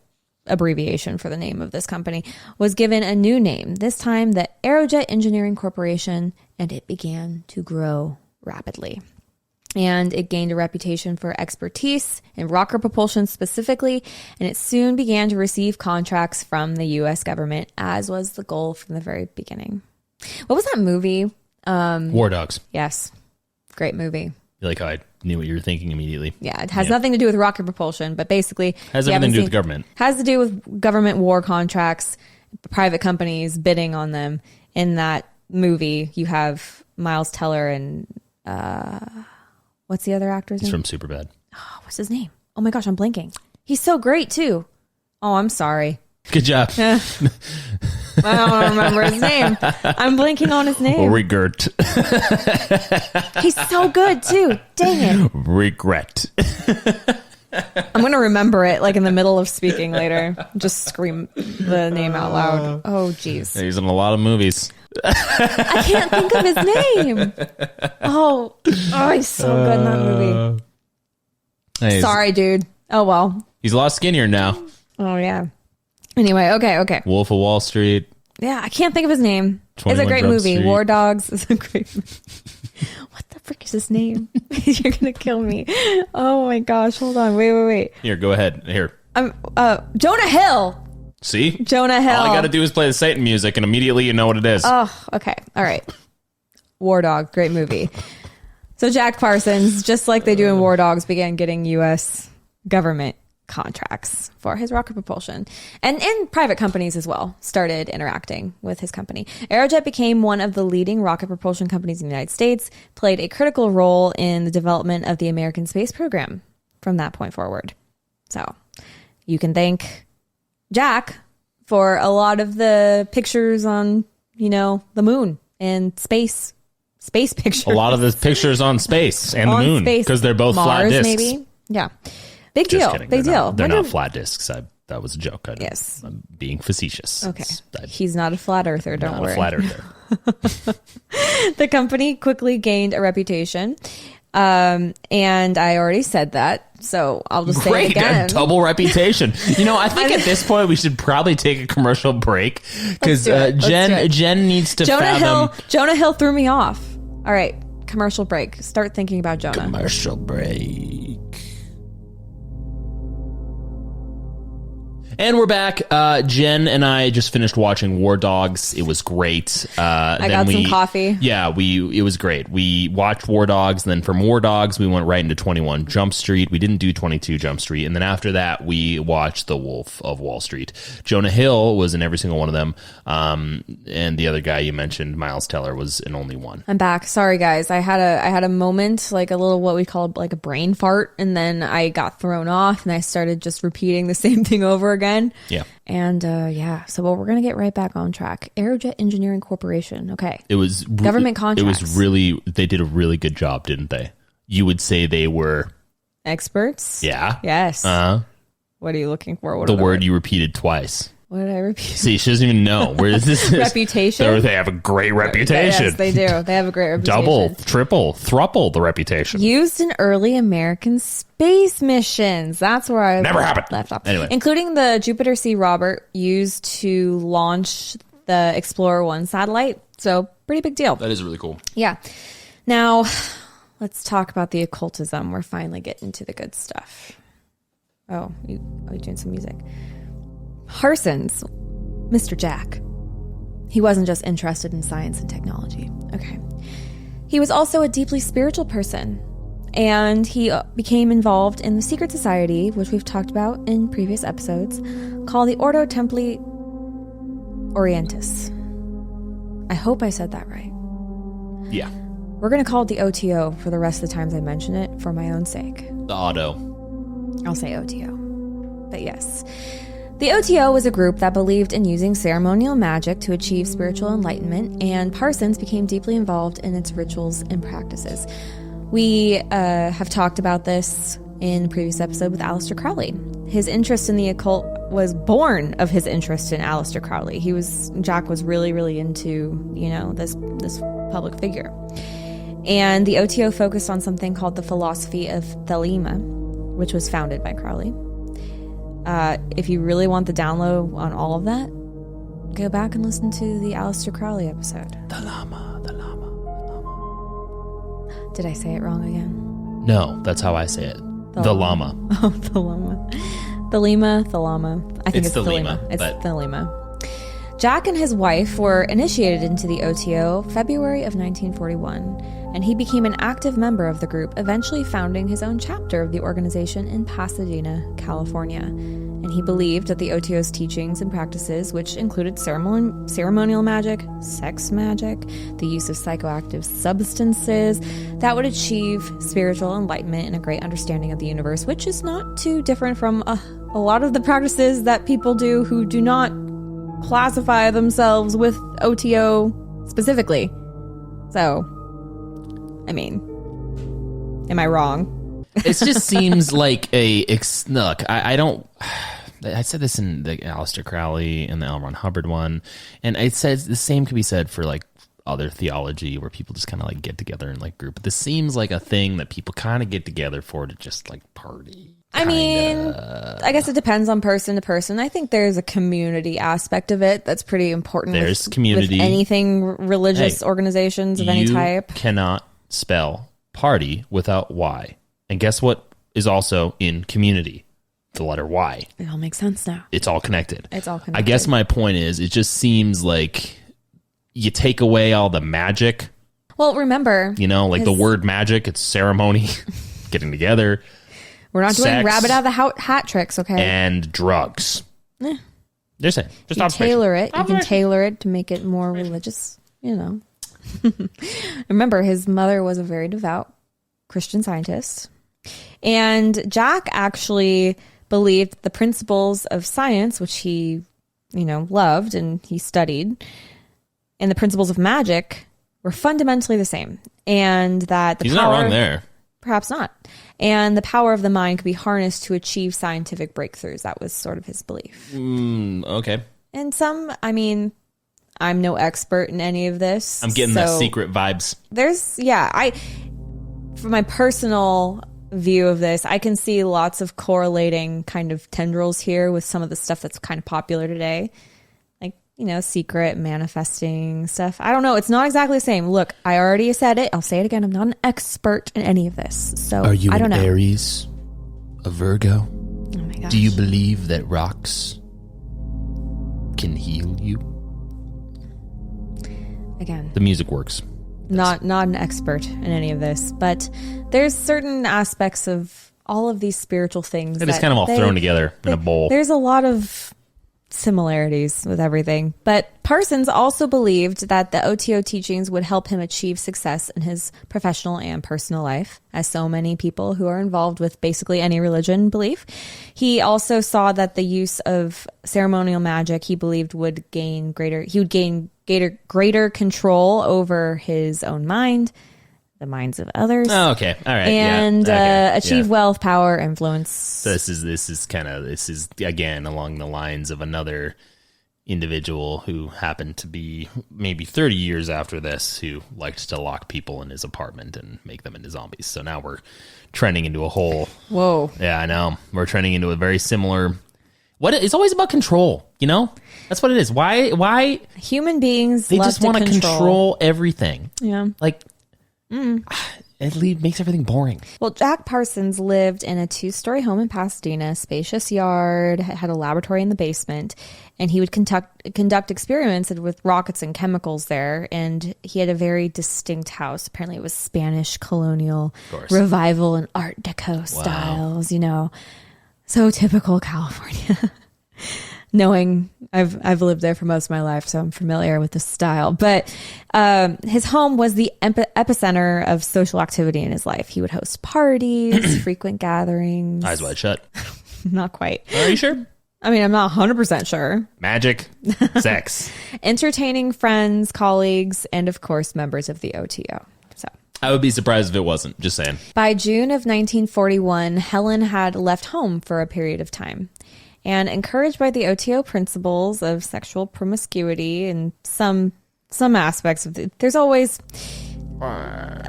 abbreviation for the name of this company, was given a new name, this time the Aerojet Engineering Corporation, and it began to grow rapidly. And it gained a reputation for expertise in rocket propulsion specifically, and it soon began to receive contracts from the U.S. government, as was the goal from the very beginning. What was that movie? War Dogs. Yes. Great movie. Like I knew what you were thinking immediately. Yeah, it has nothing to do with rocket propulsion, but basically has everything to do with government. Has to do with government war contracts, private companies bidding on them. In that movie, you have Miles Teller and what's the other actor's name? He's from Superbad. Oh, what's his name? Oh my gosh, I'm blanking. He's so great too. Oh, I'm sorry. Good job. I don't remember his name. I'm blanking on his name. Regret. He's so good too. Dang it. Regret. I'm going to remember it like in the middle of speaking later. Just scream the name out loud. Oh, jeez. He's in a lot of movies. I can't think of his name. Oh, he's so good in that movie. Sorry, dude. Oh, well. He's a lot skinnier now. Oh, yeah. Anyway, okay. Wolf of Wall Street. Yeah, I can't think of his name. It's a great movie. Street. War Dogs is a great movie. What the frick is his name? You're going to kill me. Oh, my gosh. Hold on. Wait. Here, go ahead. Here. Jonah Hill. See? Jonah Hill. All I got to do is play the Satan music, and immediately you know what it is. Oh, okay. All right. War Dog, great movie. So Jack Parsons, just like they do in War Dogs, began getting U.S. government contracts for his rocket propulsion. And private companies as well started interacting with his company. Aerojet became one of the leading rocket propulsion companies in the United States, played a critical role in the development of the American space program from that point forward. So you can thank Jack for a lot of the pictures on, the moon and space pictures. A lot of the pictures on space and the moon, because they're both Mars, flat discs. Maybe. Yeah. Big Just deal. kidding. Big deal. They're not flat discs. That was a joke. Yes. I'm being facetious. Okay. He's not a flat earther. Don't worry. Not a flat earther. The company quickly gained a reputation. And I already said that, so I'll just say it again. Double reputation. I think at this point we should probably take a commercial break, because Jen needs to fathom. Jonah Hill threw me off. All right, commercial break. Start thinking about Jonah. Commercial break. And we're back. Jen and I just finished watching War Dogs. It was great. I got some coffee. Yeah, it was great. We watched War Dogs, and then from War Dogs, we went right into 21 Jump Street. We didn't do 22 Jump Street. And then after that, we watched The Wolf of Wall Street. Jonah Hill was in every single one of them. And the other guy you mentioned, Miles Teller, was in only one. I'm back. Sorry, guys. I had a moment, like a little what we call like a brain fart. And then I got thrown off, and I started just repeating the same thing over again. Yeah. And so we're going to get right back on track. Aerojet Engineering Corporation. Okay. It was government contracts. It was really, they did a really good job, didn't they? You would say they were experts. Yeah. Yes. What are you looking for? The word you repeated twice. What did I repeat? See, she doesn't even know. Where is this? Reputation? They have a great reputation. Yes, they do. They have a great reputation. Double, triple, thruple the reputation. Used in early American space missions. That's where I never happened. Left off. Anyway. Including the Jupiter C. Robert, used to launch the Explorer 1 satellite. So, pretty big deal. That is really cool. Yeah. Now, let's talk about the occultism. We're finally getting to the good stuff. Oh, you're doing some music. Parsons, Mr. Jack, he wasn't just interested in science and technology. Okay. He was also a deeply spiritual person, and he became involved in the secret society, which we've talked about in previous episodes, called the Ordo Templi Orientis. I hope I said that right. Yeah. We're going to call it the OTO for the rest of the times I mention it for my own sake. The auto. I'll say OTO. But yes. The OTO was a group that believed in using ceremonial magic to achieve spiritual enlightenment, and Parsons became deeply involved in its rituals and practices. We have talked about this in a previous episode with Aleister Crowley. His interest in the occult was born of his interest in Aleister Crowley. Jack was really, really into, this public figure. And the OTO focused on something called the philosophy of Thelemic, which was founded by Crowley. If you really want the download on all of that, go back and listen to the Aleister Crowley episode. The llama. Did I say it wrong again? No, that's how I say it. The llama. Oh, the llama. Thelema. I think it's Thelema. It's Thelema. Jack and his wife were initiated into the OTO February of 1941, and he became an active member of the group, eventually founding his own chapter of the organization in Pasadena, California. And he believed that the OTO's teachings and practices, which included ceremonial magic, sex magic, the use of psychoactive substances, that would achieve spiritual enlightenment and a great understanding of the universe, which is not too different from a lot of the practices that people do who do not classify themselves with OTO specifically. So, I mean, am I wrong? It just seems like look, I don't... I said this in the Aleister Crowley and the L. Ron Hubbard one, and it says the same could be said for like other theology where people just kind of like get together in like group. But this seems like a thing that people kind of get together for to just like party. I mean, I guess it depends on person to person. I think there's a community aspect of it that's pretty important. There's community. With anything religious organizations of any type. You cannot spell party without Y. And guess what is also in community? The letter Y. It all makes sense now. It's all connected. It's all connected. I guess my point is, it just seems like you take away all the magic. Well, remember, like the word magic, it's ceremony, getting together. We're not doing rabbit out of the hat tricks, okay? And drugs. They're saying, just you tailor it. You can tailor it to make it more religious, Remember, his mother was a very devout Christian Scientist. And Jack actually believed the principles of science, which he, loved and he studied, and the principles of magic were fundamentally the same. And that He's not wrong there. Perhaps not. And the power of the mind could be harnessed to achieve scientific breakthroughs. That was sort of his belief. Okay. And I'm no expert in any of this. I'm getting that secret vibes. From my personal view of this, I can see lots of correlating kind of tendrils here with some of the stuff that's kind of popular today. Like, secret manifesting stuff. I don't know. It's not exactly the same. Look, I already said it. I'll say it again. I'm not an expert in any of this. So are you I don't an know. Aries? A Virgo? Oh my gosh. Do you believe that rocks can heal you? Again. The music works. Not an expert in any of this, but there's certain aspects of all of these spiritual things that it's kind of all thrown together in a bowl. There's a lot of similarities with everything. But Parsons also believed that the OTO teachings would help him achieve success in his professional and personal life, as so many people who are involved with basically any religion believe. He also saw that the use of ceremonial magic, he believed, would gain greater control over his own mind, the minds of others. Oh, okay. All right. And achieve wealth, power, influence. So this is again along the lines of another individual who happened to be maybe 30 years after this, who liked to lock people in his apartment and make them into zombies. So now we're trending into a whole... Whoa. Yeah, I know. We're trending into a very similar... It's always about control, That's what it is. Why human beings they love just want to control everything. Yeah. Like, it makes everything boring. Well, Jack Parsons lived in a 2-story home in Pasadena, spacious yard, had a laboratory in the basement, and he would conduct experiments with rockets and chemicals there. And he had a very distinct house. Apparently it was Spanish colonial revival and Art Deco styles, So typical California. Knowing I've lived there for most of my life, so I'm familiar with the style. But his home was the epicenter of social activity in his life. He would host parties, frequent gatherings. Eyes wide shut. Not quite. Are you sure? I mean, I'm not 100% sure. Magic, sex. Entertaining friends, colleagues, and of course, members of the OTO. So I would be surprised if it wasn't. Just saying. By June of 1941, Helen had left home for a period of time. And encouraged by the OTO principles of sexual promiscuity and some aspects of it, there's always... Well,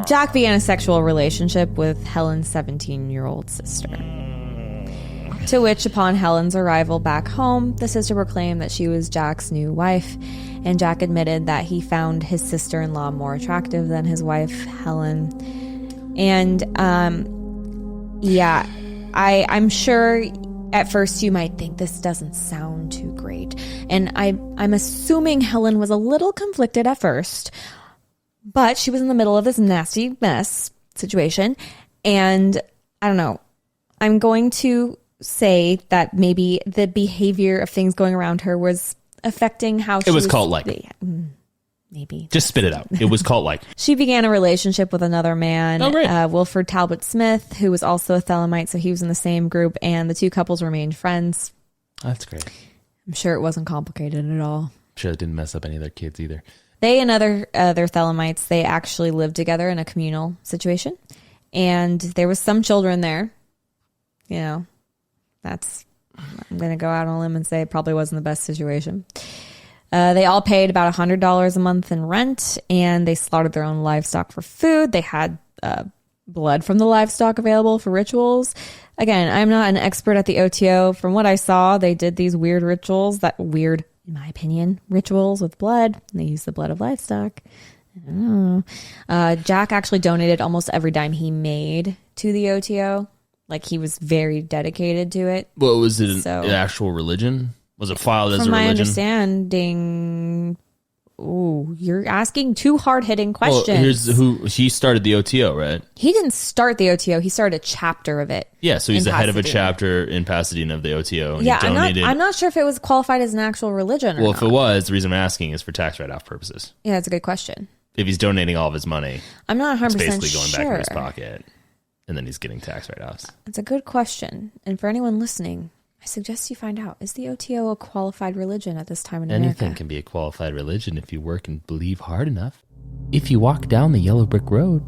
Jack began a sexual relationship with Helen's 17-year-old sister. To which, upon Helen's arrival back home, the sister proclaimed that she was Jack's new wife. And Jack admitted that he found his sister-in-law more attractive than his wife, Helen. And, I'm sure at first you might think this doesn't sound too great. And I'm assuming Helen was a little conflicted at first, but she was in the middle of this nasty mess situation. And I don't know, I'm going to say that maybe the behavior of things going around her was affecting how she was cult-like. Maybe. Just spit it out. It was cult-like. She began a relationship with another man, great. Wilford Talbot Smith, who was also a Thelemite, so he was in the same group, and the two couples remained friends. That's great. I'm sure it wasn't complicated at all. Sure, it didn't mess up any of their kids either. They and other Thelemites, they actually lived together in a communal situation. And there was some children there. You know, I'm going to go out on a limb and say it probably wasn't the best situation. They all paid about $100 a month in rent, and they slaughtered their own livestock for food. They had blood from the livestock available for rituals. Again, I'm not an expert at the OTO. From what I saw, they did these weird rituals, in my opinion, rituals with blood. They used the blood of livestock. I don't know. Jack actually donated almost every dime he made to the OTO. Like, he was very dedicated to it. Well, was it an actual religion? Was it filed as a religion? From my understanding, you're asking two hard-hitting questions. Well, here's he started the OTO, right? He didn't start the OTO. He started a chapter of it. Yeah, so he's the head of a chapter in Pasadena of the OTO. And yeah, he donated. I'm not sure if it was qualified as an actual religion or not. Well, if it was, the reason I'm asking is for tax write-off purposes. Yeah, that's a good question. If he's donating all of his money, I'm not 100% it's basically sure. going back in his pocket, and then he's getting tax write-offs. It's a good question. And for anyone listening, I suggest you find out, is the OTO a qualified religion at this time in America? Anything can be a qualified religion if you work and believe hard enough. If you walk down the yellow brick road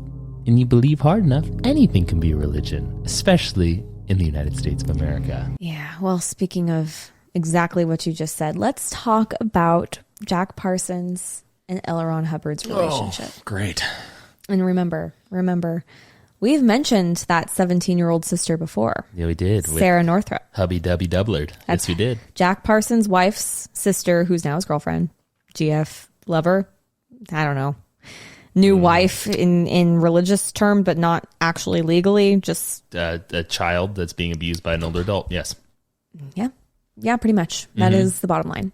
and you believe hard enough, anything can be a religion, especially in the United States of America. Yeah, well, speaking of exactly what you just said, let's talk about Jack Parsons and L. Ron Hubbard's relationship. Oh, great. And remember, we've mentioned that 17-year-old sister before. Yeah, we did. Sarah Northrup. Hubby Dubby Doublard. Yes, we did. Jack Parsons' wife's sister, who's now his girlfriend, GF lover, I don't know. New wife in religious term, but not actually legally, just... a child that's being abused by an older adult, yes. Yeah, pretty much. That is the bottom line.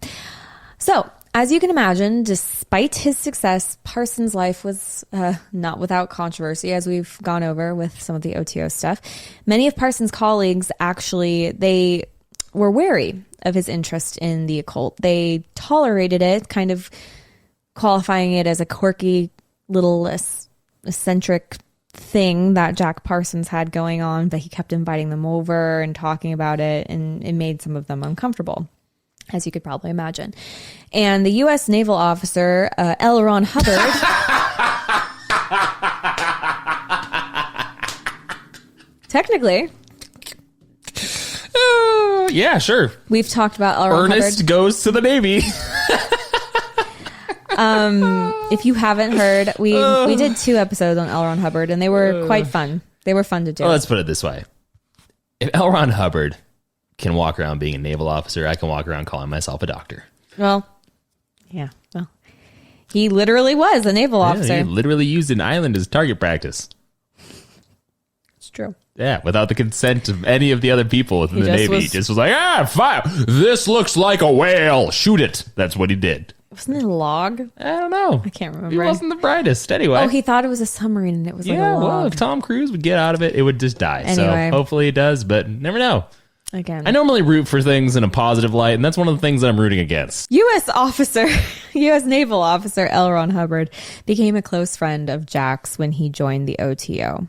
So, as you can imagine, despite his success, Parsons' life was not without controversy, as we've gone over with some of the OTO stuff. Many of Parsons' colleagues actually, they were wary of his interest in the occult. They tolerated it, kind of qualifying it as a quirky, little eccentric thing that Jack Parsons had going on, but he kept inviting them over and talking about it, and it made some of them uncomfortable, as you could probably imagine. And the U.S. naval officer, L. Ron Hubbard... technically... yeah, sure. We've talked about L. Ron Ernest Hubbard. goes to the Navy. If you haven't heard, we did 2 episodes on L. Ron Hubbard, and they were quite fun. They were fun to do. Well, let's put it this way. If L. Ron Hubbard can walk around being a naval officer, I can walk around calling myself a doctor. Well, yeah. Well, he literally was a naval officer. He literally used an island as target practice. It's true. Yeah, without the consent of any of the other people within the Navy. He just was like, fire. This looks like a whale. Shoot it. That's what he did. Wasn't it a log? I don't know. I can't remember. He wasn't the brightest anyway. Oh, he thought it was a submarine and it was like a log. Well, if Tom Cruise would get out of it, it would just die. Anyway. So hopefully it does, but never know. Again. I normally root for things in a positive light, and that's one of the things that I'm rooting against. U.S. Naval Officer L. Ron Hubbard became a close friend of Jack's when he joined the OTO.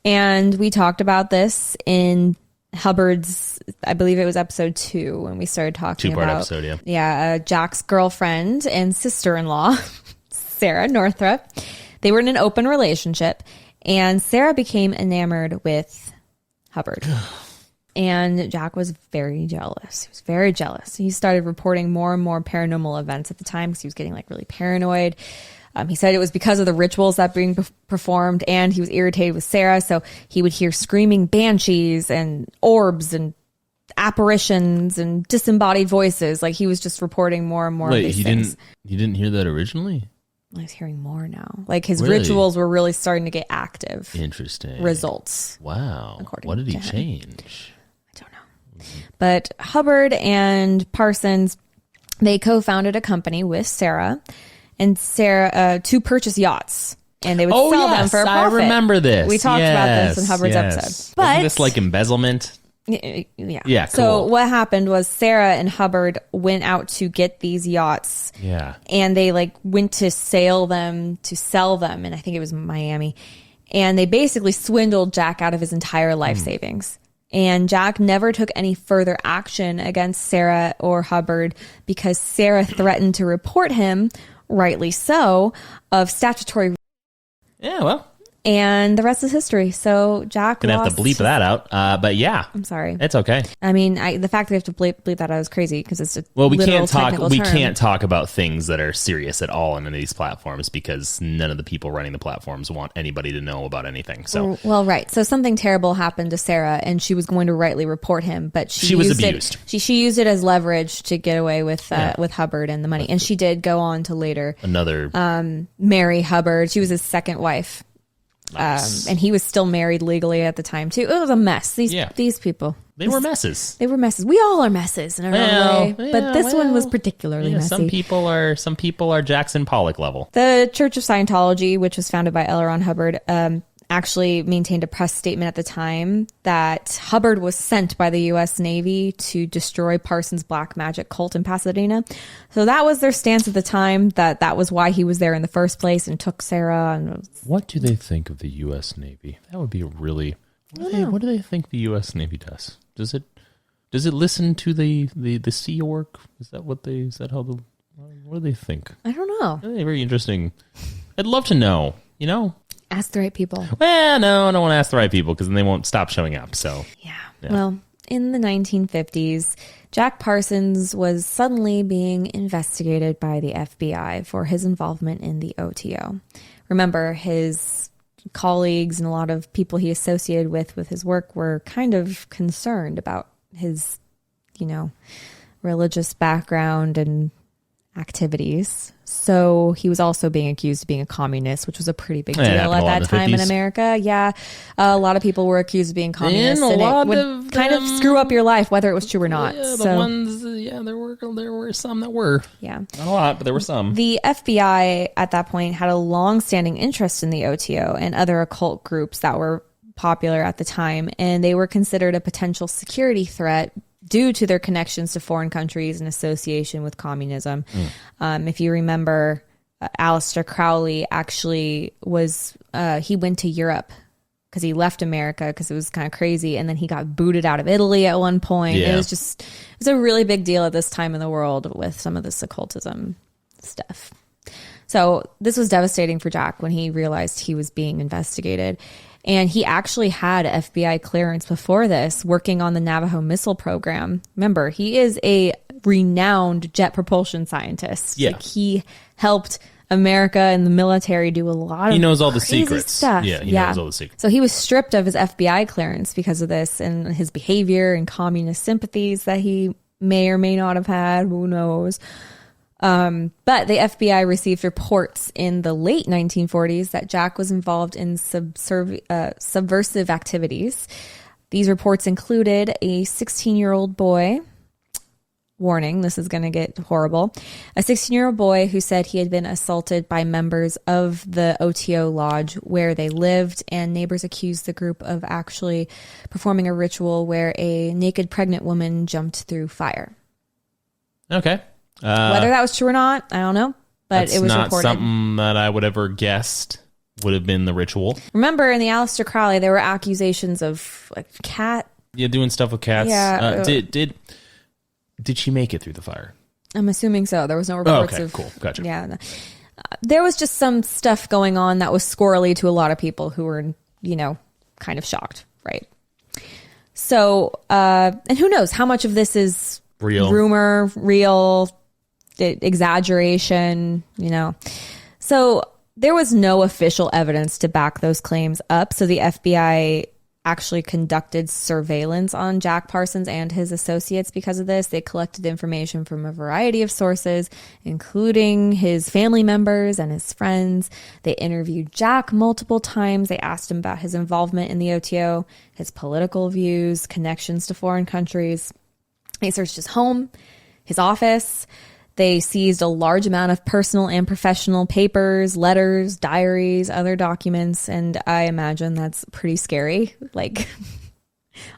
And we talked about this in Hubbard's, I believe it was episode 2 when we started talking about... 2-part episode, yeah. Yeah, Jack's girlfriend and sister-in-law, Sarah Northrup. They were in an open relationship, and Sarah became enamored with Hubbard. And Jack was very jealous. He was very jealous. He started reporting more and more paranormal events at the time because he was getting like really paranoid. He said it was because of the rituals that being performed, and he was irritated with Sarah. So he would hear screaming banshees and orbs and apparitions and disembodied voices. Like, he was just reporting more and more of these things. You didn't hear that originally? He's hearing more now. Like, his Really? rituals were really starting to get active. Interesting. Results. Wow. What did he change? I don't know. But Hubbard and Parsons, they co-founded a company with Sarah to purchase yachts. And they would sell them for a profit. I remember this. We talked about this in Hubbard's episode. But isn't this like embezzlement? Yeah. Yeah, So cool. what happened was Sarah and Hubbard went out to get these yachts. Yeah. And they went to sell them, and I think it was Miami. And they basically swindled Jack out of his entire life savings. And Jack never took any further action against Sarah or Hubbard because Sarah threatened to report him, rightly so, of statutory. Yeah, well. And the rest is history. So Jack Gonna have to bleep that out. But yeah. I'm sorry. It's okay. I mean, the fact that we have to bleep that out is crazy because it's a we literal technical term. can't talk about things that are serious at all on any of these platforms because none of the people running the platforms want anybody to know about anything. So well, right. So something terrible happened to Sarah, and she was going to rightly report him, but she was used abused. She used it as leverage to get away with Hubbard and the money, and she did go on to later marry Hubbard. She was his second wife. Nice. And he was still married legally at the time too. It was a mess. These people. They were messes. They were messes. We all are messes in our own way. But this one was particularly messy. Some people are Jackson Pollock level. The Church of Scientology, which was founded by L. Ron Hubbard, actually maintained a press statement at the time that Hubbard was sent by the U.S. Navy to destroy Parsons' black magic cult in Pasadena. So that was their stance at the time, that was why he was there in the first place and took Sarah. And what do they think of the U.S. Navy? That would be really... What do they think the U.S. Navy does? Does it listen to the Sea Org? What do they think? I don't know. Very interesting. I'd love to know, Ask the right people. Well, no, I don't want to ask the right people because then they won't stop showing up. So yeah. Well, in the 1950s, Jack Parsons was suddenly being investigated by the FBI for his involvement in the OTO. Remember, his colleagues and a lot of people he associated with his work were kind of concerned about his, religious background and activities. So he was also being accused of being a communist, which was a pretty big deal at that time in America. Yeah. A lot of people were accused of being communists, and it would kind of screw up your life, whether it was true or not. Yeah, there were some that were. Yeah. Not a lot, but there were some. The FBI at that point had a long-standing interest in the OTO and other occult groups that were popular at the time, and they were considered a potential security threat due to their connections to foreign countries and association with communism. If you remember, Aleister Crowley actually he went to Europe because he left America because it was kind of crazy. And then he got booted out of Italy at one point. Yeah. It was a really big deal at this time in the world with some of this occultism stuff. So this was devastating for Jack when he realized he was being investigated. And he actually had FBI clearance before this, working on the Navajo missile program. Remember, he is a renowned jet propulsion scientist. Yeah. He helped America and the military do a lot of He knows all the crazy secrets. Stuff. Yeah, he knows all the secrets. So he was stripped of his FBI clearance because of this and his behavior and communist sympathies that he may or may not have had. Who knows? But the FBI received reports in the late 1940s that Jack was involved in subversive activities. These reports included a 16-year-old boy. Warning, this is going to get horrible. A 16-year-old boy who said he had been assaulted by members of the OTO lodge where they lived, and neighbors accused the group of actually performing a ritual where a naked pregnant woman jumped through fire. Okay. Whether that was true or not, I don't know, but it was not reported. Something that I would ever guessed would have been the ritual. Remember, in the Aleister Crowley, there were accusations of cat. Yeah, doing stuff with cats. Yeah. Did she make it through the fire? I'm assuming so. There was no reports okay, of. Cool, gotcha. Yeah, there was just some stuff going on that was squirrely to a lot of people who were, kind of shocked, right? So, and who knows how much of this is real, rumor, real. Exaggeration, So there was no official evidence to back those claims up. So the FBI actually conducted surveillance on Jack Parsons and his associates because of this. They collected information from a variety of sources, including his family members and his friends. They interviewed Jack multiple times. They asked him about his involvement in the OTO, his political views, connections to foreign countries. They searched his home, his office. They seized a large amount of personal and professional papers, letters, diaries, other documents, and I imagine that's pretty scary. Like,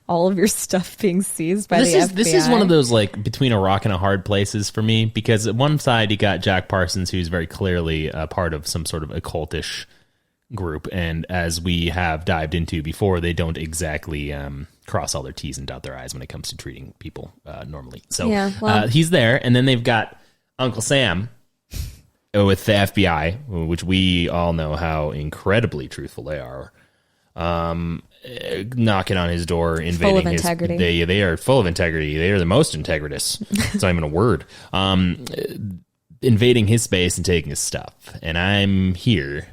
all of your stuff being seized by the FBI. This is one of those, between a rock and a hard places for me, because at one side you got Jack Parsons, who's very clearly a part of some sort of occultish group, and as we have dived into before, they don't exactly cross all their T's and dot their I's when it comes to treating people normally. So he's there, and then they've got Uncle Sam with the FBI, which we all know how incredibly truthful they are. Knocking on his door, invading full of integrity. They are full of integrity. They are the most integritous. It's not even a word. Invading his space and taking his stuff. And I'm here.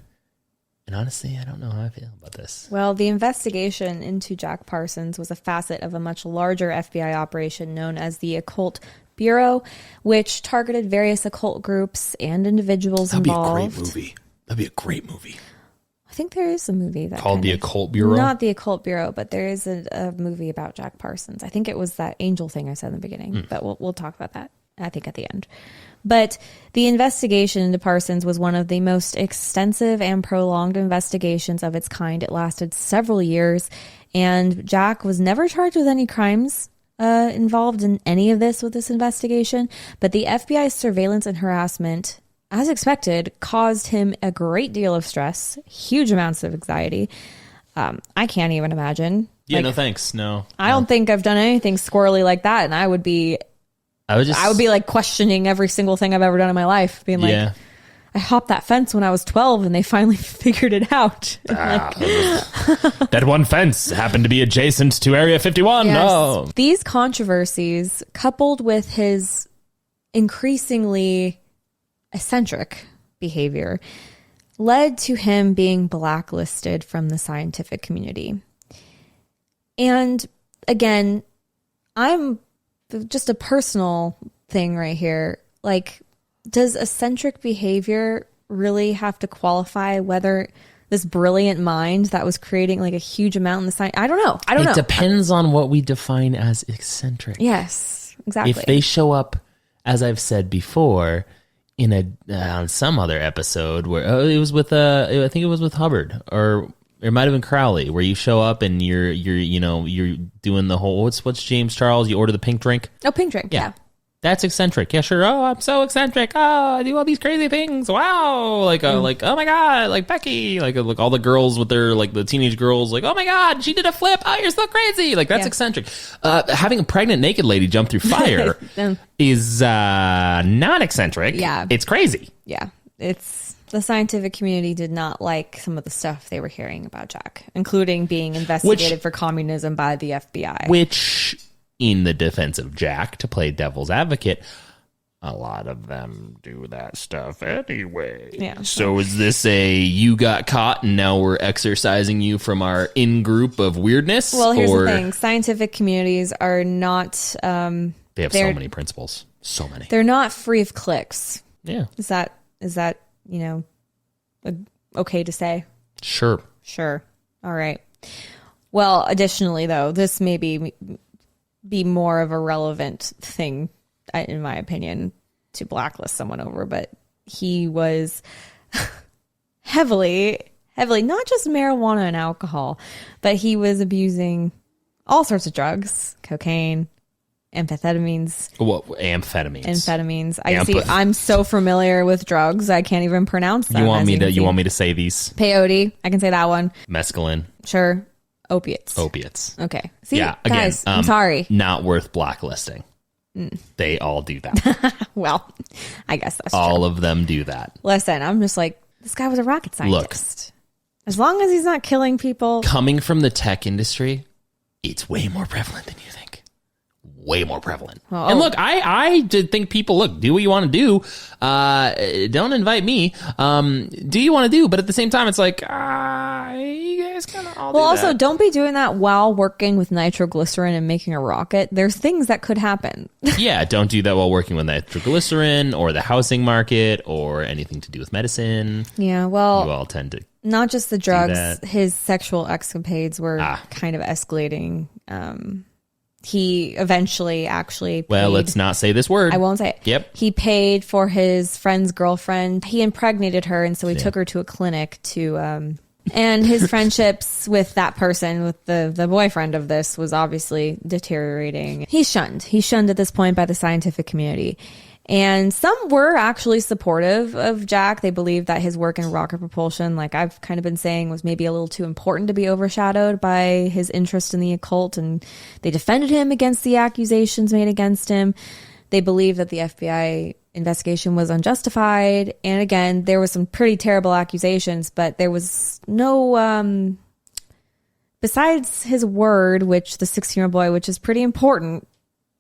And honestly, I don't know how I feel about this. Well, the investigation into Jack Parsons was a facet of a much larger FBI operation known as the Occult Bureau, which targeted various occult groups and individuals involved. That'd be a great movie. I think there is a movie that called the Occult Bureau. Not the Occult Bureau, but there is a movie about Jack Parsons. I think it was that angel thing I said in the beginning, but we'll talk about that, I think, at the end. But the investigation into Parsons was one of the most extensive and prolonged investigations of its kind. It lasted several years, and Jack was never charged with any crimes involved in any of this with this investigation. But the FBI's surveillance and harassment, as expected, caused him a great deal of stress, huge amounts of anxiety. I can't even imagine. Yeah, no thanks. No. I don't think I've done anything squirrely like that, and I would be like questioning every single thing I've ever done in my life, being like, I hopped that fence when I was 12 and they finally figured it out. That one fence happened to be adjacent to Area 51. Yes. No. These controversies, coupled with his increasingly eccentric behavior, led to him being blacklisted from the scientific community. And again, I'm just a personal thing right here. Like, does eccentric behavior really have to qualify whether this brilliant mind that was creating like a huge amount in the science? I don't know. It depends on what we define as eccentric. Yes, exactly. If they show up, as I've said before, in on some other episode where it was with I think it was with Hubbard, or it might have been Crowley, where you show up and you're doing the whole what's James Charles, you order the pink drink. Oh, pink drink, yeah. That's eccentric. Yeah, sure. Oh, I'm so eccentric. Oh, I do all these crazy things. Wow. Like oh my God, like Becky, like all the girls with their, like the teenage girls, like, oh my God, she did a flip. Oh, you're so crazy. Like that's eccentric. Having a pregnant naked lady jump through fire is not eccentric. Yeah. It's crazy. Yeah. The scientific community did not like some of the stuff they were hearing about Jack, including being investigated for communism by the FBI. Which, in the defense of Jack, to play devil's advocate, a lot of them do that stuff anyway. Yeah. So is this you got caught and now we're exercising you from our in-group of weirdness? Well, here's the thing. Scientific communities are not... they have so many principles. So many. They're not free of clicks. Yeah. Is that okay to say? Sure. All right. Well, additionally, though, this may be more of a relevant thing, in my opinion, to blacklist someone over, but he was heavily, not just marijuana and alcohol, but he was abusing all sorts of drugs, cocaine, amphetamines. What amphetamines? Amphetamines. I'm so familiar with drugs, I can't even pronounce them. You want me to say these? Peyote. I can say that one. Mescaline. Sure. Opiates. Okay. See, yeah, guys, again, I'm sorry. Not worth blacklisting. They all do that. Well, I guess that's all true. of them do that. Listen, I'm just like, this guy was a rocket scientist. Look, as long as he's not killing people. Coming from the tech industry, it's way more prevalent than you think. Way more prevalent. Oh. And look, I did think people, do what you want to do. Don't invite me. Do you want to do? But at the same time, it's like, you guys kind of all do also, that. don't be doing that while working with nitroglycerin and making a rocket. There's things that could happen. Yeah, don't do that while working with nitroglycerin or the housing market or anything to do with medicine. Yeah, well, you all tend to not just the drugs. His sexual escapades were kind of escalating. He eventually actually paid. Well, let's not say this word. I won't say it. Yep. He paid for his friend's girlfriend. He impregnated her, and so he took her to a clinic to... and his friendships with that person, with the boyfriend of this, was obviously deteriorating. He's shunned. He's shunned at this point by the scientific community. And some were actually supportive of Jack. They believed that his work in rocket propulsion, like I've kind of been saying, was maybe a little too important to be overshadowed by his interest in the occult. And they defended him against the accusations made against him. They believed that the FBI investigation was unjustified. And again, there was some pretty terrible accusations, but there was no, besides his word, which the 16-year-old boy, which is pretty important,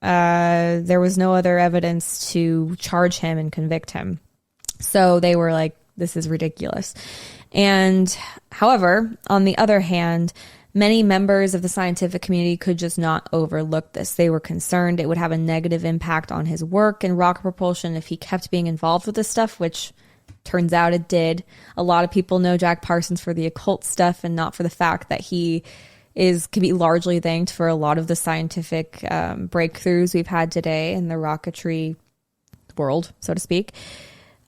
there was no other evidence to charge him and convict him. So they were like, this is ridiculous. And however, on the other hand, many members of the scientific community could just not overlook this. They were concerned it would have a negative impact on his work in rocket propulsion if he kept being involved with this stuff, which turns out it did. A lot of people know Jack Parsons for the occult stuff and not for the fact that he can be largely thanked for a lot of the scientific breakthroughs we've had today in the rocketry world, so to speak.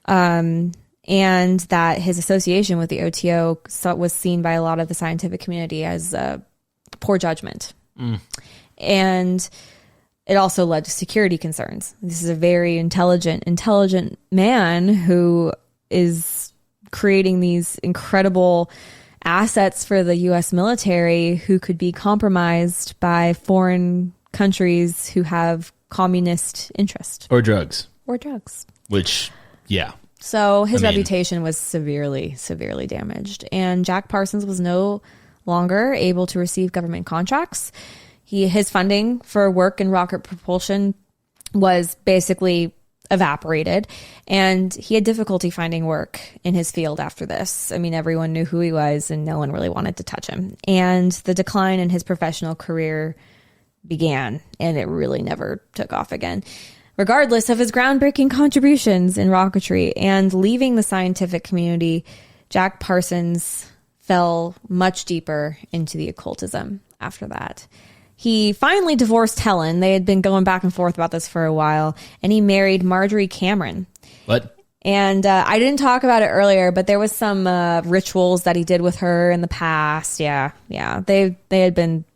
And that his association with the OTO was seen by a lot of the scientific community as poor judgment. And it also led to security concerns. This is a very intelligent man who is creating these incredible assets for the U.S. military who could be compromised by foreign countries who have communist interest. Or drugs. Which, yeah. So his reputation was severely damaged. And Jack Parsons was no longer able to receive government contracts. His funding for work in rocket propulsion was basically evaporated, and he had difficulty finding work in his field after this. I mean, everyone knew who he was and no one really wanted to touch him. And the decline in his professional career began, and it really never took off again, regardless of his groundbreaking contributions in rocketry. And leaving the scientific community, Jack Parsons fell much deeper into the occultism after that. He finally divorced Helen. They had been going back and forth about this for a while, and he married Marjorie Cameron. What? And I didn't talk about it earlier, but there was some rituals that he did with her in the past. Yeah. They had been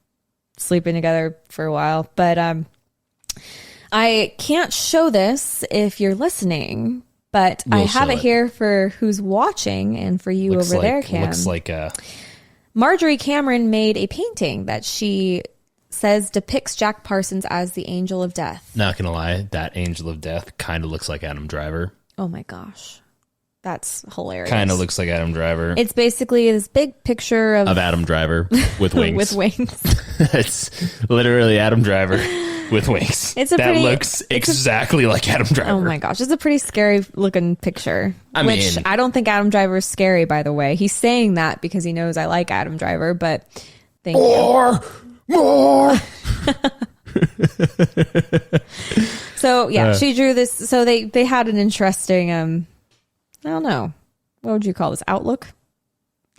sleeping together for a while, but I can't show this if you're listening, but I have it here for who's watching and for you over there, Cam. Looks like a... Marjorie Cameron made a painting that she says depicts Jack Parsons as the angel of death. Not gonna lie, that angel of death kind of looks like Adam Driver. Oh my gosh. That's hilarious. Kind of looks like Adam Driver. It's basically this big picture of Adam Driver with wings. with wings. It's literally Adam Driver with wings. Looks exactly like Adam Driver. Oh my gosh. It's a pretty scary looking picture. Which I don't think Adam Driver is scary, by the way. He's saying that because he knows I like Adam Driver, but thank you. More. So yeah, she drew this. So they had an interesting, I don't know, what would you call this, outlook?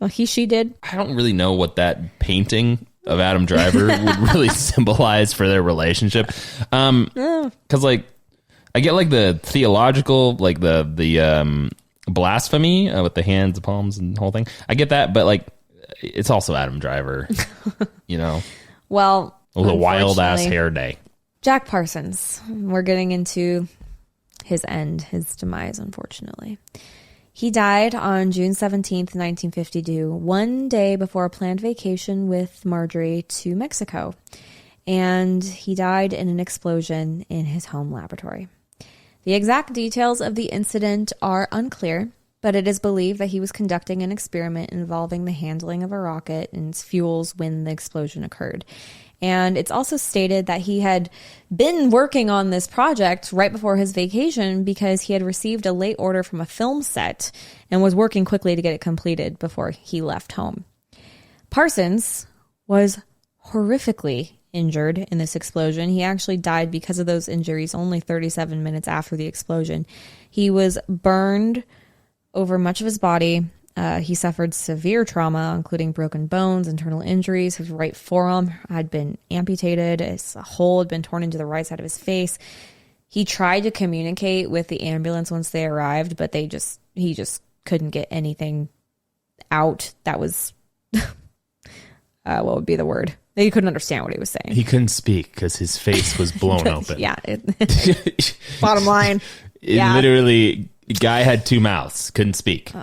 Well, she did. I don't really know what that painting of Adam Driver would really symbolize for their relationship. Because like I get like the theological, like the blasphemy with the hands, the palms, and the whole thing. I get that, but like it's also Adam Driver, you know. Well, the wild ass hair day. Jack Parsons. We're getting into his end, his demise, unfortunately. He died on June 17th, 1952, one day before a planned vacation with Marjorie to Mexico. And he died in an explosion in his home laboratory. The exact details of the incident are unclear, but it is believed that he was conducting an experiment involving the handling of a rocket and its fuels when the explosion occurred. And it's also stated that he had been working on this project right before his vacation because he had received a late order from a film set and was working quickly to get it completed before he left home. Parsons was horrifically injured in this explosion. He actually died because of those injuries only 37 minutes after the explosion. He was burned over much of his body. He suffered severe trauma, including broken bones, internal injuries. His right forearm had been amputated. A hole had been torn into the right side of his face. He tried to communicate with the ambulance once they arrived, but he just couldn't get anything out that was, what would be the word? He couldn't understand what he was saying. He couldn't speak because his face was blown open. Yeah. Bottom line. Literally, guy had two mouths, couldn't speak.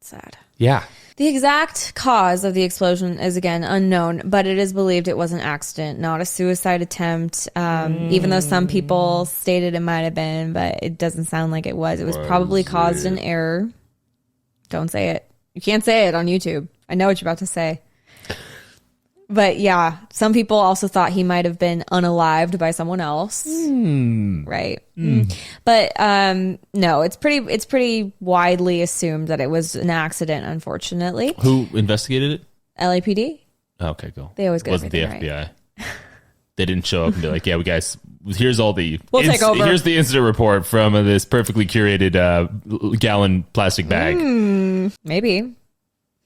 Sad. Yeah. The exact cause of the explosion is, again, unknown, but it is believed it was an accident, not a suicide attempt, even though some people stated it might have been, but it doesn't sound like it was. It was probably caused in error. Don't say it. You can't say it on YouTube. I know what you're about to say. But yeah, some people also thought he might have been unalived by someone else. Right. But no, it's pretty widely assumed that it was an accident, unfortunately. Who investigated it? LAPD. Okay, cool. They always get Wasn't the everything FBI. They didn't show up and be like, yeah, we guys, here's all the we'll take over. Here's the incident report from this perfectly curated gallon plastic bag. Maybe.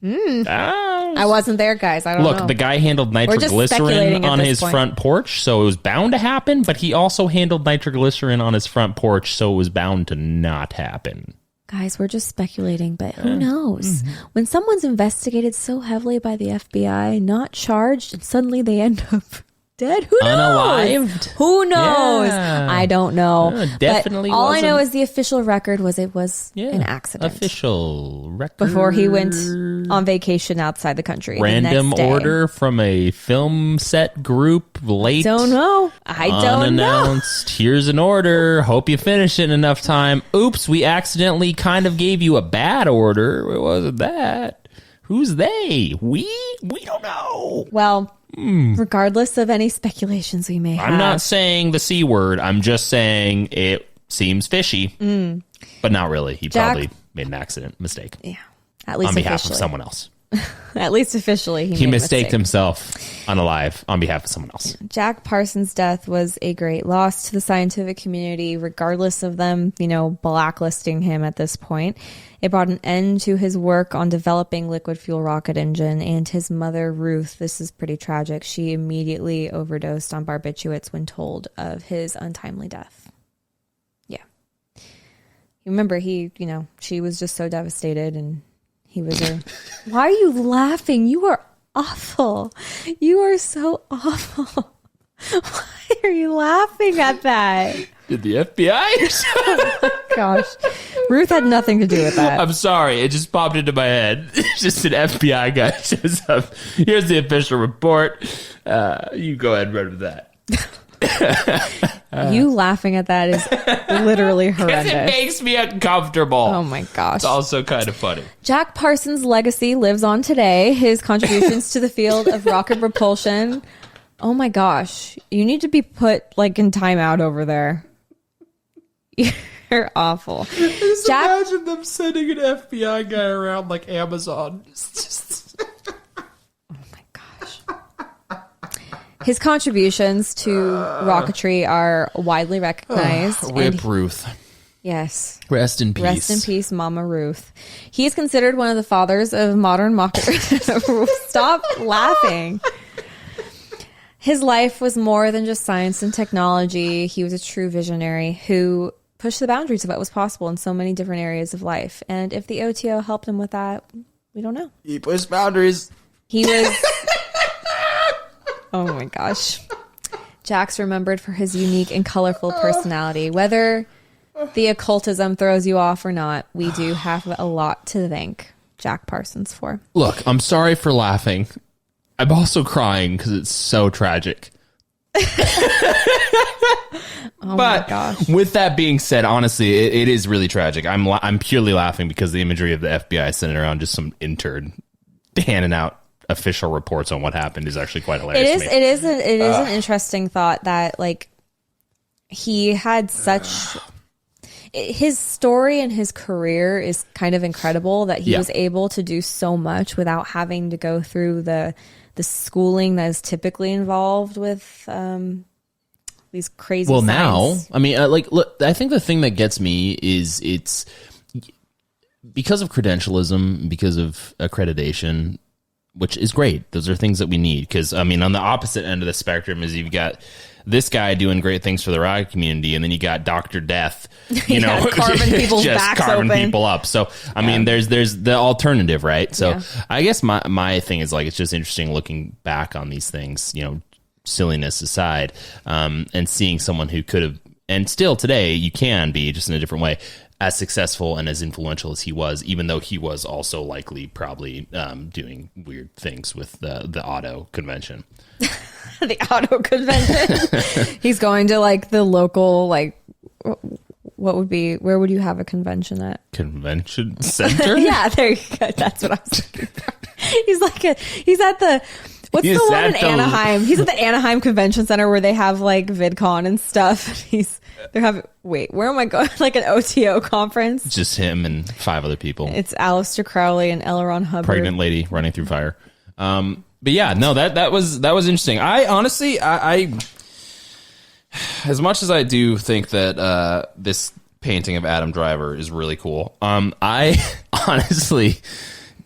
I wasn't there, guys. I don't know. Look, the guy handled nitroglycerin on his front porch, so it was bound to happen, but he also handled nitroglycerin on his front porch, so it was bound to not happen. Guys, we're just speculating, but who knows? When someone's investigated so heavily by the FBI, not charged, and suddenly they end up dead, who knows? Unalived? Who knows? Yeah. I don't know. Definitely but all wasn't. I know is the official record was it was an accident. Official record. Before he went on vacation outside the country. Random the next day. order from a film set group late. Don't know. I don't know. Unannounced. Here's an order. Hope you finish it in enough time. Oops, we accidentally kind of gave you a bad order. It wasn't that. Who's they? We don't know. Well, regardless of any speculations we may have. I'm not saying the C word. I'm just saying it seems fishy. But not really. He probably made an accident mistake. Yeah. At least on behalf officially. of someone else. At least officially, he mistaked himself unalive on behalf of someone else. Jack Parsons' death was a great loss to the scientific community, regardless of them, blacklisting him at this point. It brought an end to his work on developing liquid fuel rocket engine, and his mother, Ruth, this is pretty tragic. She immediately overdosed on barbiturates when told of his untimely death. Yeah. You remember she was just so devastated, and he was Why are you laughing? You are awful. You are so awful. Why are you laughing at that? Did the FBI? Gosh. Ruth had nothing to do with that. I'm sorry. It just popped into my head. It's just an FBI guy shows up. Here's the official report. You go ahead and run with that. You laughing at that is literally horrendous. It makes me uncomfortable. Oh my gosh. It's also kind of funny. Jack Parsons' legacy lives on today. His contributions to the field of rocket propulsion. Oh my gosh. You need to be put in timeout over there. You're awful. Just imagine them sending an FBI guy around like Amazon. Oh my gosh. His contributions to rocketry are widely recognized. Rip Ruth. Yes. Rest in peace. Rest in peace, Mama Ruth. He is considered one of the fathers of modern rocketry. Stop laughing. His life was more than just science and technology. He was a true visionary who pushed the boundaries of what was possible in so many different areas of life. And if the OTO helped him with that, we don't know. He pushed boundaries. He was... Oh my gosh. Jack's remembered for his unique and colorful personality. Whether the occultism throws you off or not, we do have a lot to thank Jack Parsons for. Look, I'm sorry for laughing. I'm also crying because it's so tragic. My gosh. With that being said, honestly, it is really tragic. I'm purely laughing because the imagery of the FBI sending around just some intern handing out official reports on what happened is actually quite hilarious. It is an interesting thought that he had such. His story and his career is kind of incredible that he was able to do so much without having to go through the schooling that is typically involved with these crazy. Well, science. now, I mean, look, I think the thing that gets me is it's because of credentialism, because of accreditation, which is great. Those are things that we need. Because, I mean, on the opposite end of the spectrum is you've got this guy doing great things for the rocket community, and then you got Dr. Death, carving people's backs carving open. people up. So, I mean, there's the alternative, right? So, I guess my thing is it's just interesting looking back on these things, silliness aside, and seeing someone who could have and still today you can be, just in a different way, as successful and as influential as he was, even though he was also likely probably doing weird things with the auto convention. The auto convention. He's going to like the local, like, where would you have a convention at? Convention center? Yeah, there you go. That's what I was looking for. He's at the, what's the one in Anaheim? He's at the Anaheim Convention Center where they have like VidCon and stuff. Where am I going? Like an OTO conference? Just him and 5 other people. It's Aleister Crowley and L. Ron Hubbard. Pregnant lady running through fire. But yeah, no, that was interesting. I honestly, I as much as I do think that this painting of Adam Driver is really cool, I honestly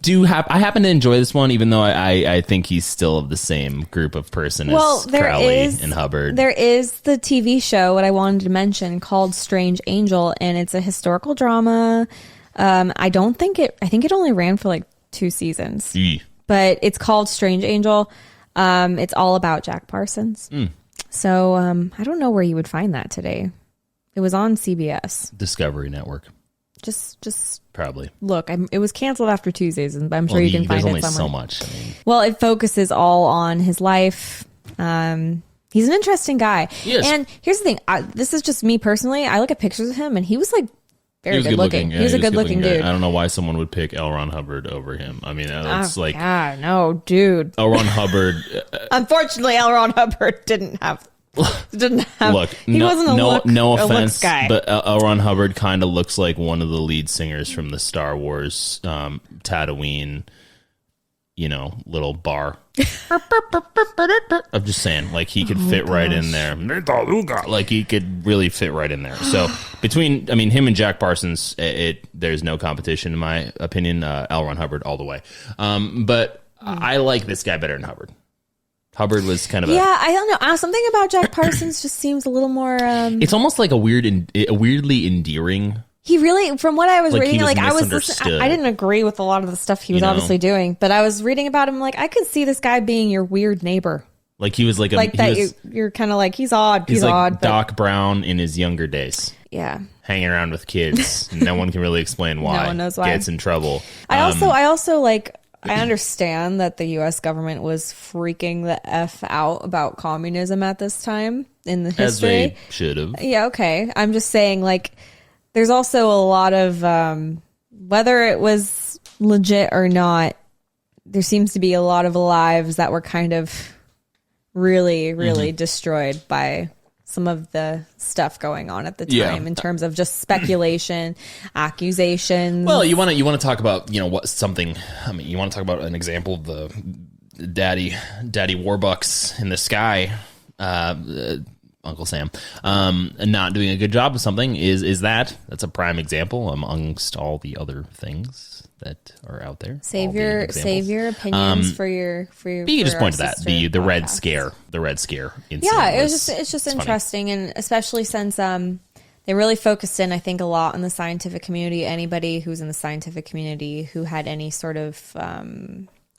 I happen to enjoy this one, even though I think he's still of the same group of person as Crowley and Hubbard. There is the TV show, what I wanted to mention, called Strange Angel, and it's a historical drama. I think it only ran for like 2 seasons. But it's called Strange Angel. It's all about Jack Parsons. So I don't know where you would find that today. It was on CBS. Discovery Network. Just probably. Look, it was canceled after 2 seasons, but I'm sure you can find it somewhere. There's only so much. I mean. Well, it focuses all on his life. He's an interesting guy. Yes. And here's the thing. This is just me personally. I look at pictures of him, and he was like very good looking. He was a good looking dude. I don't know why someone would pick L. Ron Hubbard over him. I mean, it's like... Yeah, no, dude. L. Ron Hubbard... Unfortunately, L. Ron Hubbard didn't have... Look, he wasn't no offense, guy. but L. Ron Hubbard kind of looks like one of the lead singers from the Star Wars Tatooine, little bar. I'm just saying, like, he could fit right in there. Like, he could really fit right in there. So between him and Jack Parsons, there's no competition in my opinion. L. Ron Hubbard all the way. But I like this guy better than Hubbard. Hubbard was kind of I don't know. Something about Jack Parsons just seems a little more... It's almost like a weirdly endearing... He really, from what I was reading, like I was listening, I didn't agree with a lot of the stuff he was obviously doing, but I was reading about him, like I could see this guy being your weird neighbor. Like he was like you're kind of like, he's odd. He's like odd. Doc Brown in his younger days. Yeah. Hanging around with kids. No one can really explain why. No one knows why. Gets in trouble. I also like... I understand that the U.S. government was freaking the F out about communism at this time in the history. As they should have. Yeah, okay. I'm just saying, like, there's also a lot of, whether it was legit or not, there seems to be a lot of lives that were kind of really, really destroyed by some of the stuff going on at the time in terms of just speculation, accusations. Well, you want to talk about, you want to talk about an example of the daddy warbucks in the sky, Uncle Sam, not doing a good job of something that's a prime example amongst all the other things that are out there. Save your opinions for your. But you just point to that the Red Scare incident. Yeah, it's just interesting, funny. And especially since they really focused in, I think, a lot on the scientific community. Anybody who's in the scientific community who had any sort of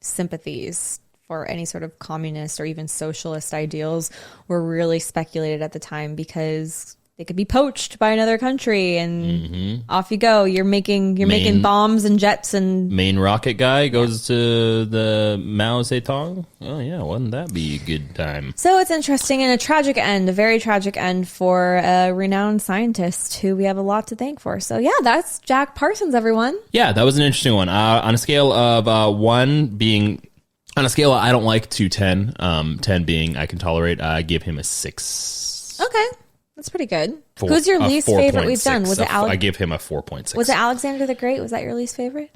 sympathies for any sort of communist or even socialist ideals were really speculated at the time because they could be poached by another country and off you go. You're making bombs and jets, and main rocket guy goes to the Mao Zedong. Oh yeah, wouldn't that be a good time? So it's interesting and a very tragic end for a renowned scientist who we have a lot to thank for. So yeah, that's Jack Parsons, everyone. Yeah, that was an interesting one. On a scale of 1 being on a scale of I don't like to 10, 10 being I can tolerate, I give him a 6. Okay. That's pretty good. Who's your least favorite we've done? Was it I give him a 4.6. Was it Alexander the Great? Was that your least favorite?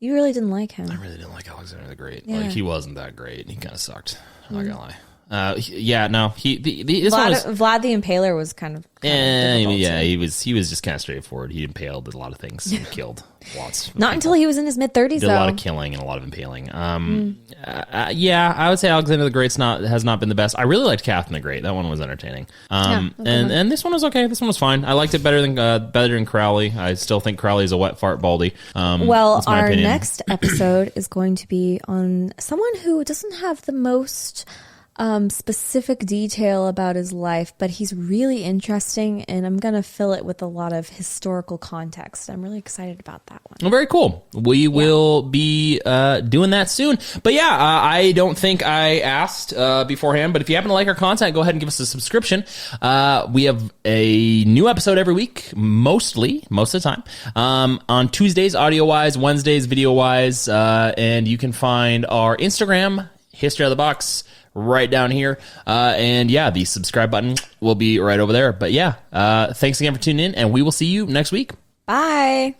You really didn't like him. I really didn't like Alexander the Great. Yeah. Like, he wasn't that great. He kind of sucked. I'm not gonna lie. Vlad the Impaler was kind of he was just kind of straightforward. He impaled a lot of things and killed lots. Not until he was in his mid-30s. Did a lot of killing and a lot of impaling. I would say Alexander the Great has not been the best. I really liked Catherine the Great. That one was entertaining. And this one was okay. This one was fine. I liked it better than Crowley. I still think Crowley is a wet fart baldy. Our next episode is going to be on someone who doesn't have the most specific detail about his life, but he's really interesting, and I'm going to fill it with a lot of historical context. I'm really excited about that one. Well, very cool. We will be doing that soon. But yeah, I don't think I asked beforehand, but if you happen to like our content, go ahead and give us a subscription. We have a new episode every week, most of the time, on Tuesdays, audio-wise, Wednesdays, video-wise, and you can find our Instagram, History Out of the Box, right down here. And yeah, the subscribe button will be right over there. But yeah, thanks again for tuning in, and we will see you next week. Bye.